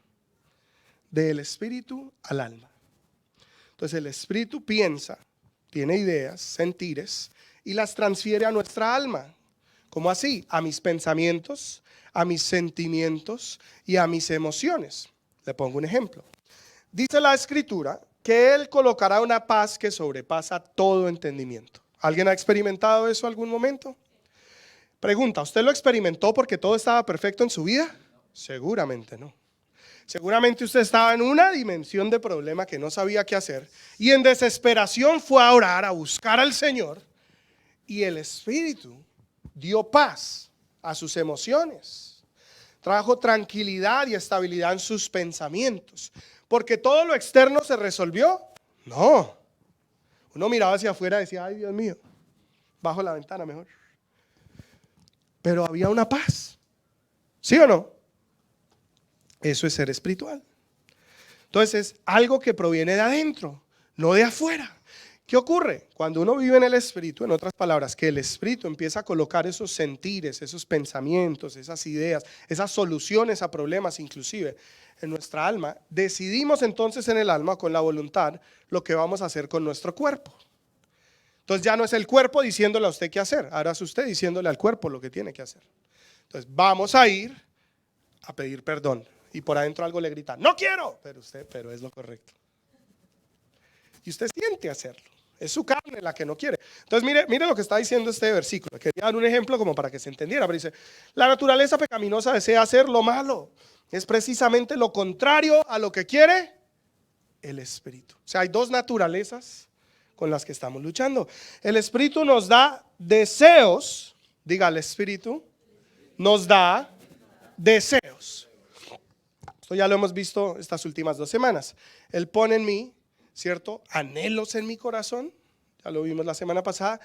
Del espíritu al alma. Entonces el espíritu piensa, tiene ideas, sentires y las transfiere a nuestra alma. ¿Cómo así? A mis pensamientos, a mis sentimientos y a mis emociones. Le pongo un ejemplo. Dice la escritura que Él colocará una paz que sobrepasa todo entendimiento. ¿Alguien ha experimentado eso algún momento? Pregunta, ¿usted lo experimentó porque todo estaba perfecto en su vida? Seguramente no. Seguramente usted estaba en una dimensión de problema que no sabía qué hacer y en desesperación fue a orar, a buscar al Señor, y el Espíritu dio paz a sus emociones, trajo tranquilidad y estabilidad en sus pensamientos, porque todo lo externo se resolvió. No, uno miraba hacia afuera y decía, ay Dios mío, bajo la ventana mejor, pero había una paz, ¿sí o no? Eso es ser espiritual. Entonces es algo que proviene de adentro, no de afuera. ¿Qué ocurre? Cuando uno vive en el espíritu, en otras palabras, que el espíritu empieza a colocar esos sentires, esos pensamientos, esas ideas, esas soluciones a problemas inclusive en nuestra alma, decidimos entonces en el alma con la voluntad lo que vamos a hacer con nuestro cuerpo. Entonces ya no es el cuerpo diciéndole a usted qué hacer, ahora es usted diciéndole al cuerpo lo que tiene que hacer. Entonces vamos a ir a pedir perdón y por adentro algo le grita, no quiero, pero es lo correcto. Y usted siente hacerlo, es su carne la que no quiere. Entonces mire lo que está diciendo este versículo. Quería dar un ejemplo como para que se entendiera, pero dice, la naturaleza pecaminosa desea hacer lo malo, es precisamente lo contrario a lo que quiere el espíritu. O sea, hay dos naturalezas con las que estamos luchando. El espíritu nos da deseos, diga, el espíritu nos da deseos. Esto ya lo hemos visto estas últimas 2 semanas. Él pone en mí, ¿cierto?, anhelos en mi corazón. Ya lo vimos la semana pasada.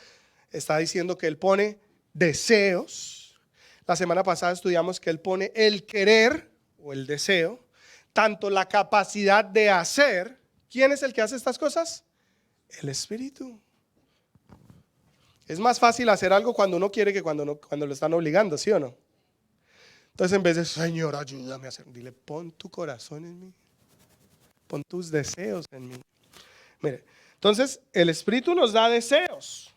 Está diciendo que Él pone deseos. La semana pasada estudiamos que Él pone el querer o el deseo, tanto la capacidad de hacer. ¿Quién es el que hace estas cosas? El espíritu. Es más fácil hacer algo cuando uno quiere que cuando lo están obligando, ¿sí o no? Entonces en vez de, Señor, ayúdame a hacer, dile, pon tu corazón en mí, pon tus deseos en mí. Mire, entonces el espíritu nos da deseos,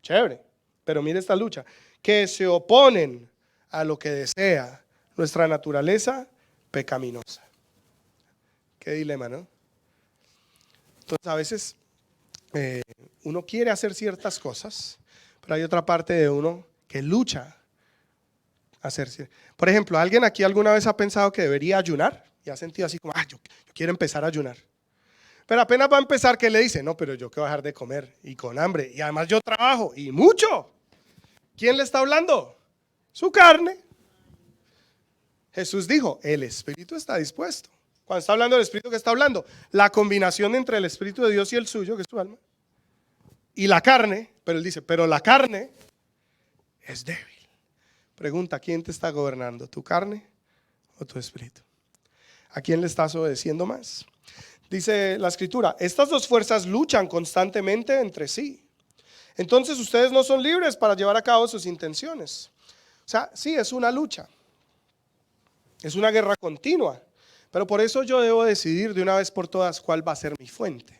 chévere, pero mire esta lucha, que se oponen a lo que desea nuestra naturaleza pecaminosa. Qué dilema, ¿no? Entonces a veces uno quiere hacer ciertas cosas, pero hay otra parte de uno que lucha a hacer. Por ejemplo, ¿alguien aquí alguna vez ha pensado que debería ayunar? Y ha sentido así como, yo quiero empezar a ayunar. Pero apenas va a empezar, ¿qué le dice? No, pero yo quiero dejar de comer y con hambre. Y además yo trabajo y mucho. ¿Quién le está hablando? Su carne. Jesús dijo, el espíritu está dispuesto. Cuando está hablando del espíritu, ¿qué está hablando? La combinación entre el espíritu de Dios y el suyo, que es tu alma, y la carne. Pero él dice, pero la carne es débil. Pregunta, ¿quién te está gobernando? ¿Tu carne o tu espíritu? ¿A quién le estás obedeciendo más? Dice la escritura, estas dos fuerzas luchan constantemente entre sí. Entonces ustedes no son libres para llevar a cabo sus intenciones. O sea, sí, es una lucha. Es una guerra continua. Pero por eso yo debo decidir de una vez por todas cuál va a ser mi fuente.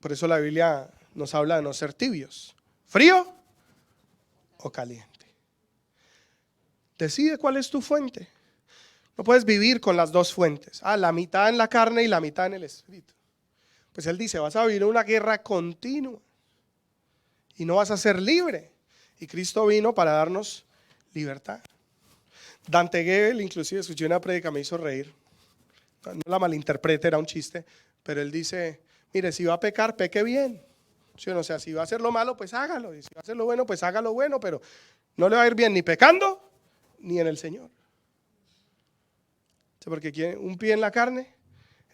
Por eso la Biblia nos habla de no ser tibios. ¿Frío o caliente? Decide cuál es tu fuente. No puedes vivir con las dos fuentes. La mitad en la carne y la mitad en el espíritu. Pues él dice, vas a vivir una guerra continua. Y no vas a ser libre. Y Cristo vino para darnos libertad. Dante Gebel, inclusive escuché una prédica, me hizo reír. No la malinterprete, era un chiste. Pero él dice, mire, si va a pecar, peque bien. ¿Sí? O sea, si va a hacer lo malo, pues hágalo. Y si va a hacer lo bueno, pues hágalo bueno. Pero no le va a ir bien ni pecando, ni en el Señor. Porque tiene un pie en la carne,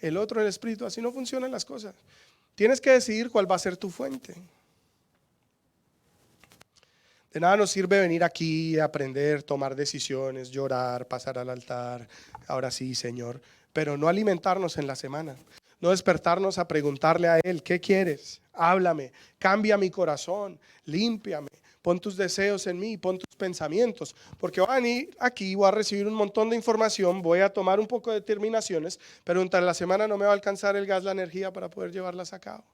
el otro en el espíritu. Así no funcionan las cosas. Tienes que decidir cuál va a ser tu fuente. De nada nos sirve venir aquí, aprender, tomar decisiones, llorar, pasar al altar. Ahora sí, Señor. Pero no alimentarnos en la semana. No despertarnos a preguntarle a Él, ¿qué quieres? Háblame, cambia mi corazón, límpiame. Pon tus deseos en mí, pon tus pensamientos, porque voy a venir aquí, voy a recibir un montón de información, voy a tomar un poco de determinaciones, pero durante la semana no me va a alcanzar el gas, la energía para poder llevarlas a cabo,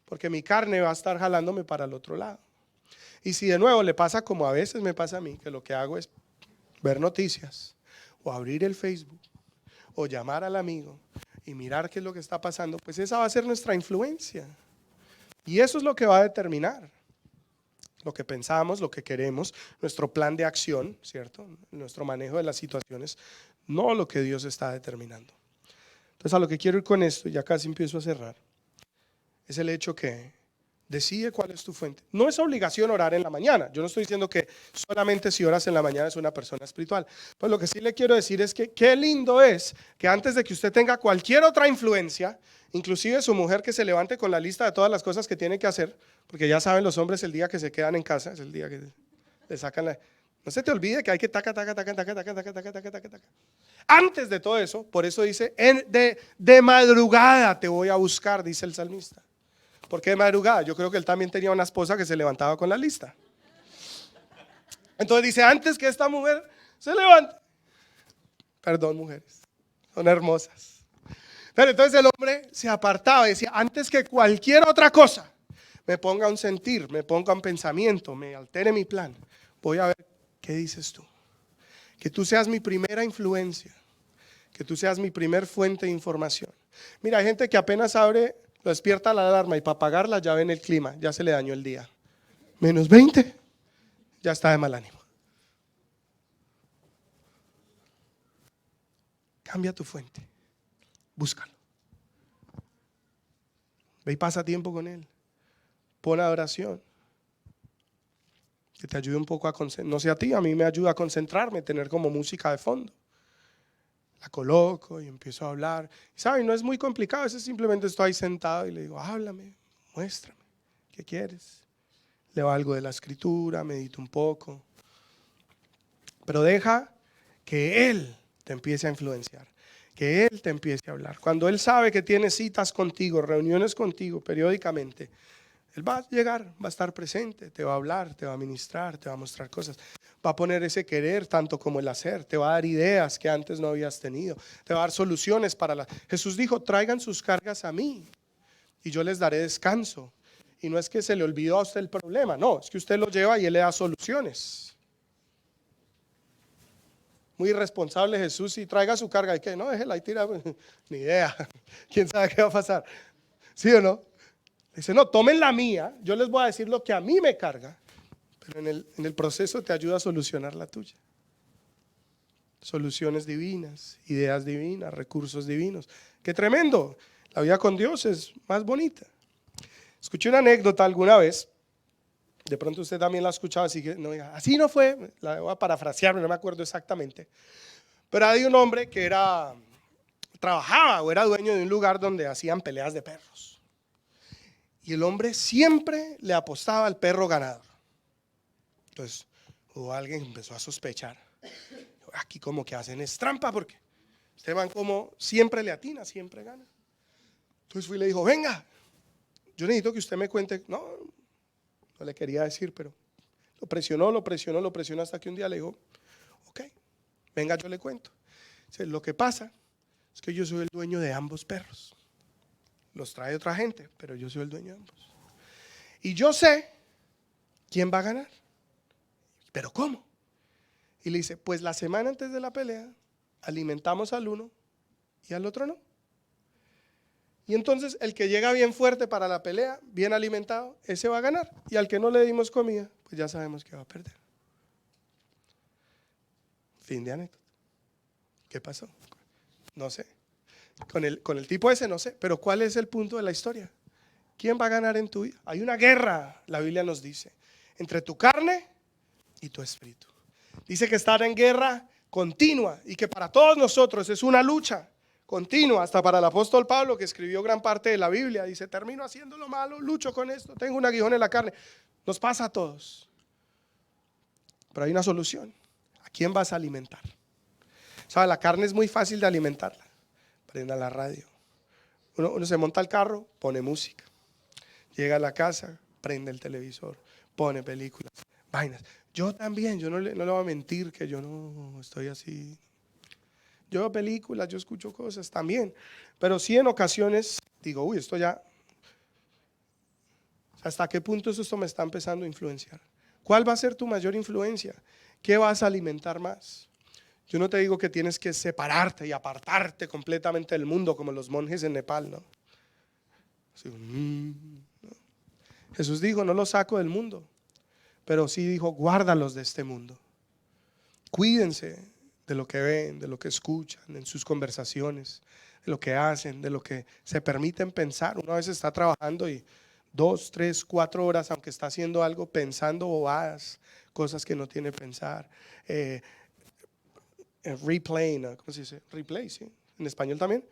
porque mi carne va a estar jalándome para el otro lado. Y si de nuevo le pasa como a veces me pasa a mí, que lo que hago es ver noticias, o abrir el Facebook, o llamar al amigo, y mirar qué es lo que está pasando, pues esa va a ser nuestra influencia. Y eso es lo que va a determinar lo que pensamos, lo que queremos, nuestro plan de acción, ¿cierto? Nuestro manejo de las situaciones, no lo que Dios está determinando. Entonces a lo que quiero ir con esto, ya casi empiezo a cerrar, es el hecho que decide cuál es tu fuente. No es obligación orar en la mañana. Yo no estoy diciendo que solamente si oras en la mañana es una persona espiritual. Pues lo que sí le quiero decir es que qué lindo es que antes de que usted tenga cualquier otra influencia, inclusive su mujer que se levante con la lista de todas las cosas que tiene que hacer, porque ya saben los hombres el día que se quedan en casa, es el día que le sacan la... No se te olvide que hay que taca. Antes de todo eso, por eso dice, de madrugada te voy a buscar, dice el salmista. ¿Por qué de madrugada? Yo creo que él también tenía una esposa que se levantaba con la lista. Entonces dice, antes que esta mujer se levante. Perdón, mujeres, son hermosas. Pero entonces el hombre se apartaba y decía, antes que cualquier otra cosa me ponga un sentir, me ponga un pensamiento, me altere mi plan, voy a ver qué dices tú. Que tú seas mi primera influencia, que tú seas mi primer fuente de información. Mira, hay gente que apenas abre, lo despierta la alarma y para apagarla ya ven el clima, ya se le dañó el día. -20, ya está de mal ánimo. Cambia tu fuente, búscalo. Ve y pasa tiempo con él. Pon adoración. Que te ayude un poco a concentrarme. No sé a ti, a mí me ayuda a concentrarme, tener como música de fondo. La coloco y empiezo a hablar. ¿Sabes? No es muy complicado, a veces simplemente estoy ahí sentado y le digo, háblame, muéstrame, ¿qué quieres? Leo algo de la escritura, medito un poco. Pero deja que Él te empiece a influenciar, que Él te empiece a hablar. Cuando Él sabe que tiene citas contigo, reuniones contigo periódicamente, Él va a llegar, va a estar presente, te va a hablar, te va a ministrar, te va a mostrar cosas. Va a poner ese querer tanto como el hacer, te va a dar ideas que antes no habías tenido, te va a dar soluciones para las... Jesús dijo, traigan sus cargas a mí y yo les daré descanso. Y no es que se le olvidó a usted el problema, no, es que usted lo lleva y Él le da soluciones. Muy irresponsable Jesús, y traiga su carga, ¿y qué? No, déjela ahí tira, ni idea, quién sabe qué va a pasar, ¿sí o no? Dice, no, tomen la mía, yo les voy a decir lo que a mí me carga, pero en el proceso te ayuda a solucionar la tuya. Soluciones divinas, ideas divinas, recursos divinos. ¡Qué tremendo! La vida con Dios es más bonita. Escuché una anécdota alguna vez, de pronto usted también la ha escuchado, así que no diga, así no fue, la voy a parafrasear, no me acuerdo exactamente. Pero hay un hombre que trabajaba o era dueño de un lugar donde hacían peleas de perros. Y el hombre siempre le apostaba al perro ganador. Entonces, alguien empezó a sospechar. Aquí como que hacen es trampa porque este man como siempre le atina, siempre gana. Entonces fui y le dijo, venga, yo necesito que usted me cuente. No le quería decir, pero lo presionó hasta que un día le dijo, ok, venga, yo le cuento. Dice, lo que pasa es que yo soy el dueño de ambos perros. Los trae otra gente, pero yo soy el dueño de ambos. Y yo sé quién va a ganar. ¿Pero cómo? Y le dice, pues la semana antes de la pelea, alimentamos al uno y al otro no. Y entonces el que llega bien fuerte para la pelea, bien alimentado, ese va a ganar. Y al que no le dimos comida, pues ya sabemos que va a perder. Fin de anécdota. ¿Qué pasó? No sé. Con el tipo ese no sé. Pero ¿cuál es el punto de la historia? ¿Quién va a ganar en tu vida? Hay una guerra, la Biblia nos dice, entre tu carne y tu espíritu. Dice que estar en guerra continua y que para todos nosotros es una lucha continua, hasta para el apóstol Pablo, que escribió gran parte de la Biblia. Dice, termino haciendo lo malo, lucho con esto, tengo un aguijón en la carne. Nos pasa a todos. Pero hay una solución. ¿A quién vas a alimentar? ¿Sabe? La carne es muy fácil de alimentarla. Prenda la radio. Uno se monta al carro, pone música. Llega a la casa, prende el televisor, pone películas, vainas. Yo también, yo no le voy a mentir que yo no estoy así. Yo veo películas, yo escucho cosas también. Pero sí en ocasiones digo, uy, esto ya, ¿hasta qué punto esto me está empezando a influenciar? ¿Cuál va a ser tu mayor influencia? ¿Qué vas a alimentar más? Yo no te digo que tienes que separarte y apartarte completamente del mundo como los monjes en Nepal, ¿no? Así, no. Jesús dijo, no los saco del mundo, pero sí dijo, guárdalos de este mundo. Cuídense de lo que ven, de lo que escuchan en sus conversaciones, de lo que hacen, de lo que se permiten pensar. Uno a veces está trabajando y 2, 3, 4 horas, aunque está haciendo algo, pensando bobadas, cosas que no tiene que pensar. Replaying, ¿cómo se dice? Replay, ¿sí? En español también.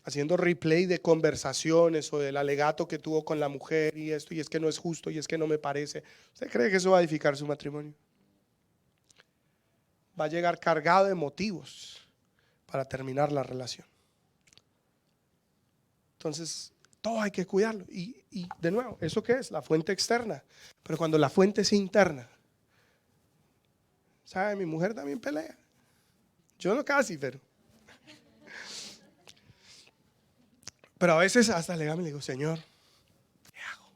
Haciendo replay de conversaciones o del alegato que tuvo con la mujer y esto, y es que no es justo, y es que no me parece. ¿Usted cree que eso va a edificar su matrimonio? Va a llegar cargado de motivos para terminar la relación. Entonces, todo hay que cuidarlo. Y de nuevo, ¿eso qué es? La fuente externa. Pero cuando la fuente es interna, ¿sabe? Mi mujer también pelea. Yo no casi, pero Pero a veces hasta le digo, Señor, ¿qué hago?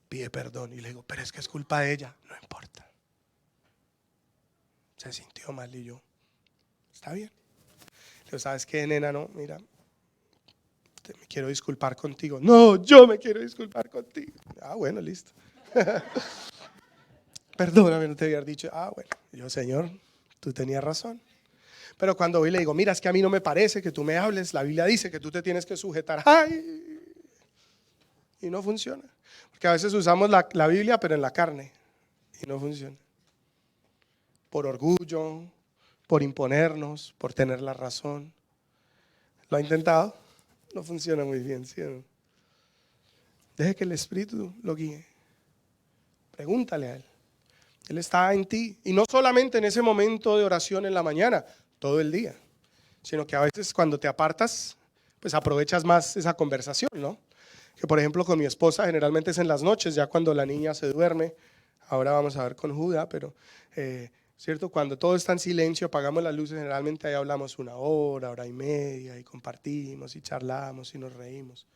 Pide perdón. Y le digo, pero es que es culpa de ella. No importa. Se sintió mal y yo, está bien. Le digo, ¿sabes qué, nena? No, mira, me quiero disculpar contigo. No, yo me quiero disculpar contigo. Ah, bueno, listo. Perdóname, no te había dicho. Ah, bueno. Y yo, Señor, tú tenías razón. Pero cuando voy le digo, mira, es que a mí no me parece que tú me hables. La Biblia dice que tú te tienes que sujetar. ¡Ay! Y no funciona. Porque a veces usamos la Biblia, pero en la carne. Y no funciona. Por orgullo, por imponernos, por tener la razón. ¿Lo ha intentado? No funciona muy bien, ¿sí o no? Deje que el Espíritu lo guíe. Pregúntale a Él. Él está en ti. Y no solamente en ese momento de oración en la mañana, todo el día. Sino que a veces cuando te apartas, pues aprovechas más esa conversación, ¿no? Que por ejemplo con mi esposa generalmente es en las noches, ya cuando la niña se duerme. Ahora vamos a ver con Judá, pero ¿cierto? Cuando todo está en silencio, apagamos las luces, generalmente ahí hablamos una hora, hora y media, y compartimos y charlamos y nos reímos.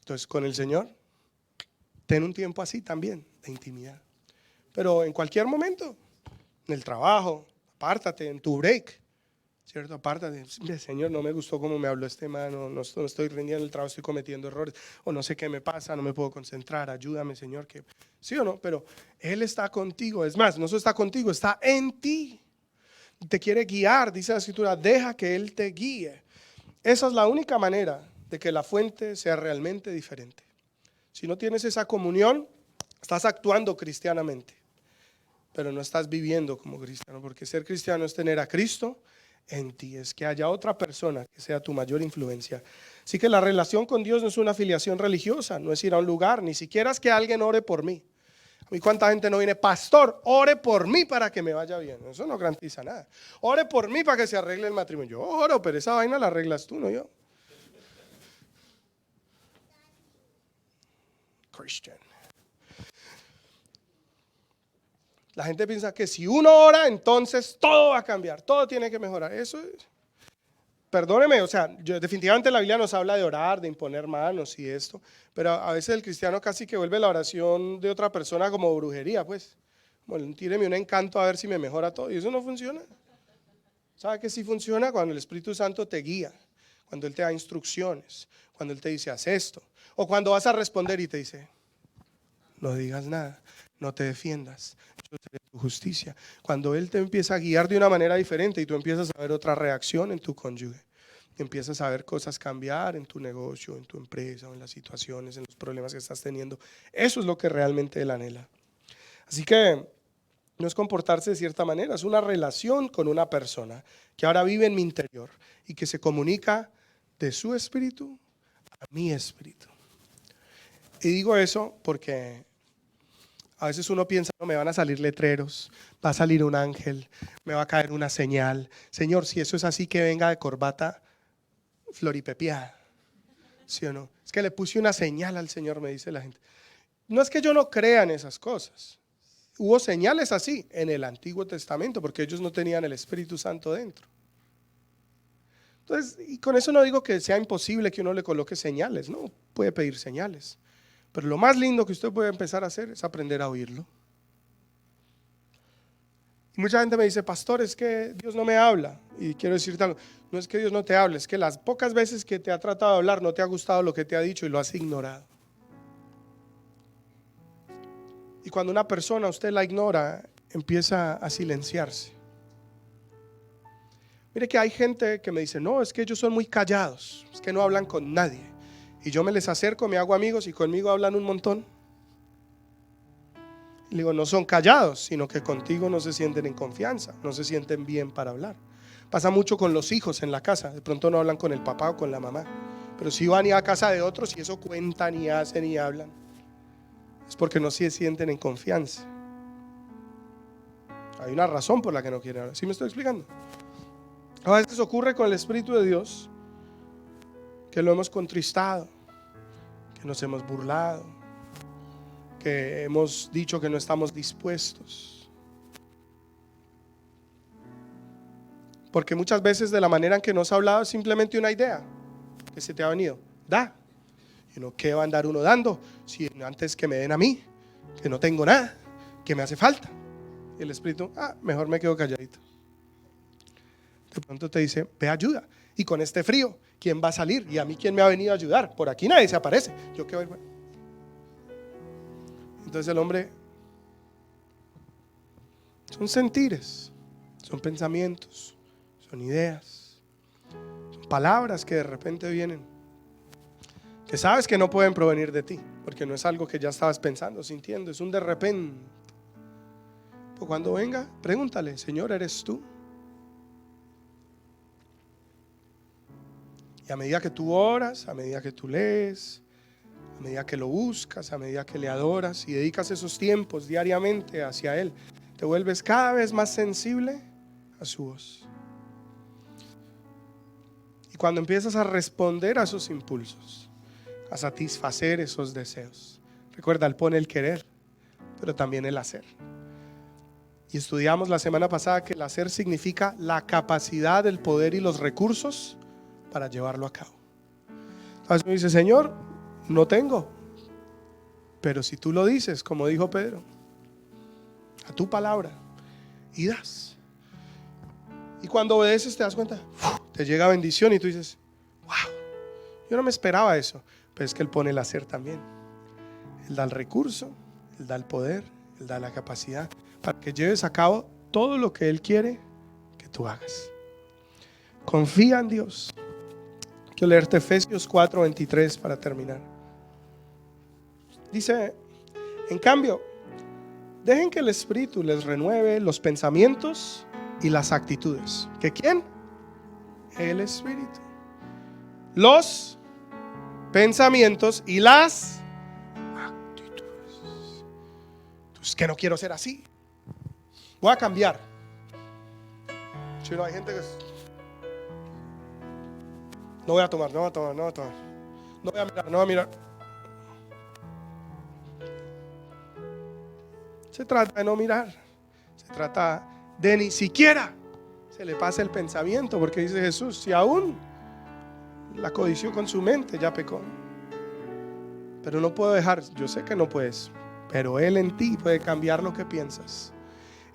Entonces con el Señor, ten un tiempo así también, de intimidad. Pero en cualquier momento, en el trabajo, apártate, en tu break, ¿cierto? Apártate, Señor, no me gustó cómo me habló este man, no estoy rindiendo en el trabajo, estoy cometiendo errores, o no sé qué me pasa, no me puedo concentrar, ayúdame, Señor, que sí o no, pero Él está contigo, es más, no solo está contigo, está en ti, te quiere guiar, dice la Escritura, deja que Él te guíe. Esa es la única manera de que la fuente sea realmente diferente. Si no tienes esa comunión, estás actuando cristianamente, pero no estás viviendo como cristiano, porque ser cristiano es tener a Cristo en ti, es que haya otra persona que sea tu mayor influencia. Así que la relación con Dios no es una afiliación religiosa, no es ir a un lugar, ni siquiera es que alguien ore por mí. A mí cuánta gente no viene, pastor, ore por mí para que me vaya bien. Eso no garantiza nada. Ore por mí para que se arregle el matrimonio. Yo oro, pero esa vaina la arreglas tú, no yo. Christian. La gente piensa que si uno ora, entonces todo va a cambiar, todo tiene que mejorar. Eso es, perdóneme, o sea, definitivamente la Biblia nos habla de orar, de imponer manos y esto, pero a veces el cristiano casi que vuelve la oración de otra persona como brujería, pues. Bueno, tíreme un encanto a ver si me mejora todo, y eso no funciona. ¿Sabe que sí funciona? Cuando el Espíritu Santo te guía, cuando Él te da instrucciones, cuando Él te dice, haz esto, o cuando vas a responder y te dice, no digas nada, no te defiendas, yo seré tu justicia. Cuando Él te empieza a guiar de una manera diferente y tú empiezas a ver otra reacción en tu cónyuge, empiezas a ver cosas cambiar en tu negocio, en tu empresa, o en las situaciones, en los problemas que estás teniendo. Eso es lo que realmente Él anhela. Así que no es comportarse de cierta manera, es una relación con una persona que ahora vive en mi interior y que se comunica de su espíritu a mi espíritu. Y digo eso porque a veces uno piensa, no, me van a salir letreros, va a salir un ángel, me va a caer una señal. Señor, si eso es así, que venga de corbata floripepiada, ¿sí o no? Es que le puse una señal al Señor, me dice la gente. No es que yo no crea en esas cosas. Hubo señales así en el Antiguo Testamento, porque ellos no tenían el Espíritu Santo dentro. Entonces, y con eso no digo que sea imposible que uno le coloque señales, no, puede pedir señales. Pero lo más lindo que usted puede empezar a hacer es aprender a oírlo. Y mucha gente me dice, pastor, es que Dios no me habla. Y quiero decirte algo, no es que Dios no te hable, es que las pocas veces que te ha tratado de hablar no te ha gustado lo que te ha dicho y lo has ignorado. Y cuando una persona usted la ignora, empieza a silenciarse. Mire que hay gente que me dice, no, es que ellos son muy callados, es que no hablan con nadie. Y yo me les acerco, me hago amigos y conmigo hablan un montón. Y le digo, no son callados, sino que contigo no se sienten en confianza, no se sienten bien para hablar. Pasa mucho con los hijos en la casa, de pronto no hablan con el papá o con la mamá. Pero si van a casa de otros y eso cuentan y hacen y hablan, es porque no se sienten en confianza. Hay una razón por la que no quieren hablar. ¿Sí me estoy explicando? A veces ocurre con el Espíritu de Dios que lo hemos contristado, que nos hemos burlado, que hemos dicho que no estamos dispuestos. Porque muchas veces de la manera en que nos ha hablado es simplemente una idea que se te ha venido. Da. Y uno, ¿qué va a andar uno dando? Si antes que me den a mí, que no tengo nada, que me hace falta. Y el Espíritu, mejor me quedo calladito. De pronto te dice, ve ayuda. Y con este frío, ¿quién va a salir? ¿Y a mí quién me ha venido a ayudar? Por aquí nadie se aparece. Yo qué vergüenza. Entonces el hombre, son sentires, son pensamientos, son ideas, son palabras que de repente vienen, que sabes que no pueden provenir de ti, porque no es algo que ya estabas pensando, sintiendo, es un de repente. Pues cuando venga, pregúntale, Señor, ¿eres tú? Y a medida que tú oras, a medida que tú lees, a medida que lo buscas, a medida que le adoras y dedicas esos tiempos diariamente hacia Él, te vuelves cada vez más sensible a su voz. Y cuando empiezas a responder a esos impulsos, a satisfacer esos deseos, recuerda, Él pone el querer, pero también el hacer. Y estudiamos la semana pasada que el hacer significa la capacidad, el poder y los recursos para llevarlo a cabo. Entonces me dice, Señor, no tengo, pero si tú lo dices, como dijo Pedro, a tu palabra, y das. Y cuando obedeces te das cuenta, te llega bendición y tú dices, wow, yo no me esperaba eso. Pero es que Él pone el hacer también. Él da el recurso, Él da el poder, Él da la capacidad para que lleves a cabo todo lo que Él quiere que tú hagas. Confía en Dios. Quiero leerte Efesios 4:23 para terminar. Dice, en cambio, dejen que el Espíritu les renueve los pensamientos y las actitudes. ¿Que quién? El Espíritu. Los pensamientos y las actitudes. Entonces, que no quiero ser así. Voy a cambiar. Si no, hay gente que no voy a tomar, no voy a tomar, no voy a tomar. No voy a mirar, no voy a mirar. Se trata de no mirar. Se trata de ni siquiera se le pasa el pensamiento, porque dice Jesús, si aún la codició con su mente, ya pecó. Pero no puedo dejar, yo sé que no puedes, pero Él en ti puede cambiar lo que piensas.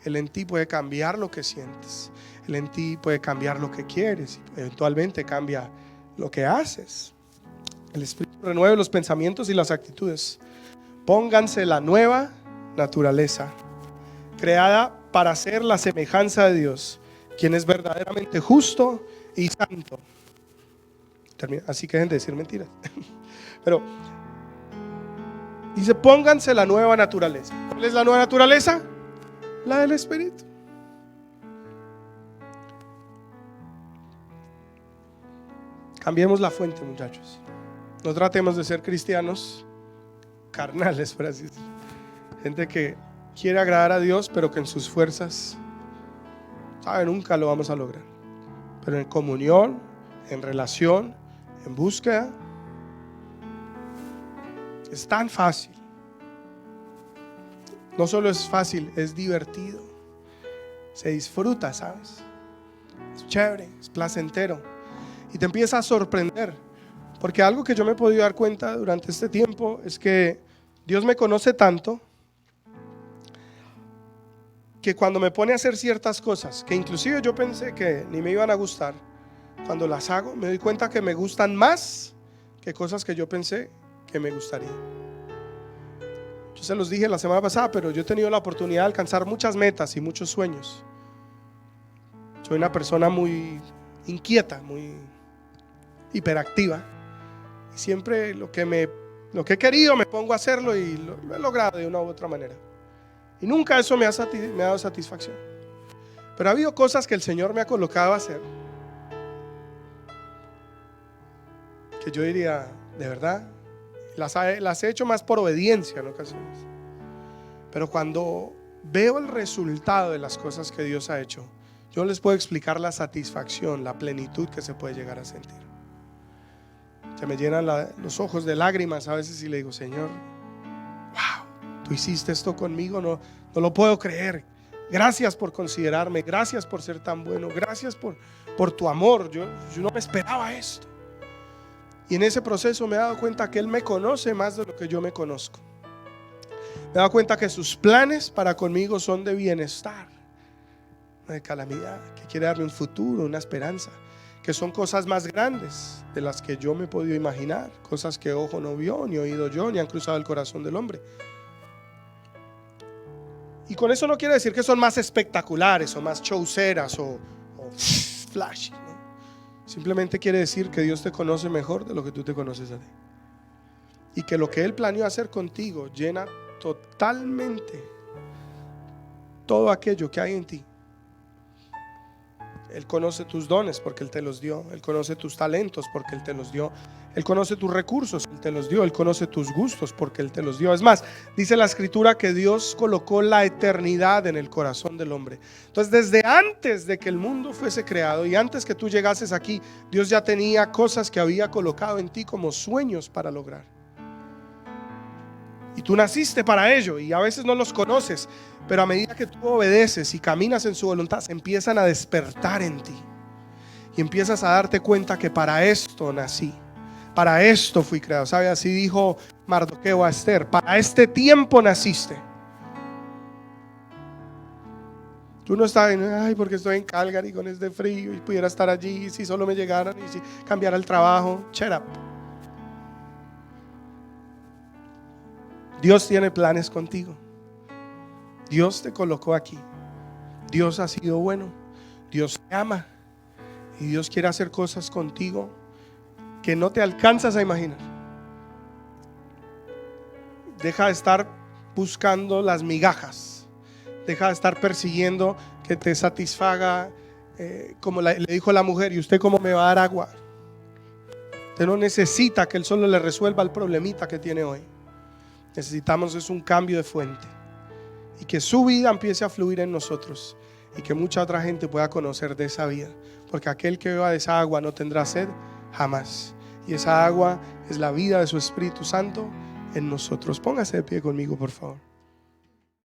Él en ti puede cambiar lo que sientes. Él en ti puede cambiar lo que quieres. Y eventualmente cambia lo que haces. El Espíritu renueve los pensamientos y las actitudes. Pónganse la nueva naturaleza, creada para ser la semejanza de Dios, quien es verdaderamente justo y santo. Así que dejen de decir mentiras. Pero dice, pónganse la nueva naturaleza. ¿Cuál es la nueva naturaleza? La del Espíritu. Cambiemos la fuente, muchachos. No tratemos de ser cristianos carnales, por así decirlo. Gente que quiere agradar a Dios, pero que en sus fuerzas, nunca lo vamos a lograr. Pero en comunión, en relación, en búsqueda, es tan fácil. No solo es fácil, es divertido. Se disfruta, ¿sabes? Es chévere, es placentero. Y te empieza a sorprender. Porque algo que yo me he podido dar cuenta durante este tiempo es que Dios me conoce tanto que cuando me pone a hacer ciertas cosas que inclusive yo pensé que ni me iban a gustar, cuando las hago me doy cuenta que me gustan más que cosas que yo pensé que me gustaría. Yo se los dije la semana pasada, pero yo he tenido la oportunidad de alcanzar muchas metas y muchos sueños. Soy una persona muy inquieta, muy hiperactiva, y siempre lo que he querido me pongo a hacerlo y lo he logrado de una u otra manera. Y nunca eso me ha dado satisfacción. Pero ha habido cosas que el Señor me ha colocado a hacer que yo diría, de verdad, las he hecho más por obediencia en ocasiones. Pero cuando veo el resultado de las cosas que Dios ha hecho, yo no les puedo explicar la satisfacción, la plenitud que se puede llegar a sentir. Se me llenan los ojos de lágrimas a veces y le digo, Señor, wow, tú hiciste esto conmigo, no lo puedo creer. Gracias por considerarme, gracias por ser tan bueno, gracias por tu amor. Yo no me esperaba esto. Y en ese proceso me he dado cuenta que Él me conoce más de lo que yo me conozco. Me he dado cuenta que sus planes para conmigo son de bienestar, no de calamidad, que quiere darme un futuro, una esperanza, que son cosas más grandes de las que yo me he podido imaginar, cosas que ojo no vio, ni oído yo, ni han cruzado el corazón del hombre. Y con eso no quiere decir que son más espectaculares o más showceras o flash, ¿no? Simplemente quiere decir que Dios te conoce mejor de lo que tú te conoces a ti, y que lo que Él planeó hacer contigo llena totalmente todo aquello que hay en ti. Él conoce tus dones porque Él te los dio. Él conoce tus talentos porque Él te los dio. Él conoce tus recursos, Él te los dio. Él conoce tus gustos porque Él te los dio. Es más, dice la Escritura que Dios colocó la eternidad en el corazón del hombre. Entonces, desde antes de que el mundo fuese creado y antes que tú llegases aquí, Dios ya tenía cosas que había colocado en ti como sueños para lograr. Y tú naciste para ello, y a veces no los conoces, pero a medida que tú obedeces y caminas en su voluntad, se empiezan a despertar en ti. Y empiezas a darte cuenta que para esto nací, para esto fui creado. ¿Sabe? Así dijo Mardoqueo a Esther: para este tiempo naciste. Tú no estás en, ay, porque estoy en Calgary con este frío y pudiera estar allí, y si solo me llegaran, y si cambiara el trabajo. Shut up. Dios tiene planes contigo. Dios te colocó aquí. Dios ha sido bueno. Dios te ama. Y Dios quiere hacer cosas contigo que no te alcanzas a imaginar. Deja de estar buscando las migajas. Deja de estar persiguiendo que te satisfaga, como le dijo la mujer: ¿y usted cómo me va a dar agua? Usted no necesita que Él solo le resuelva el problemita que tiene hoy. Necesitamos es un cambio de fuente, y que su vida empiece a fluir en nosotros, y que mucha otra gente pueda conocer de esa vida, porque aquel que beba de esa agua no tendrá sed jamás. Y esa agua es la vida de su Espíritu Santo en nosotros. Póngase de pie conmigo, por favor.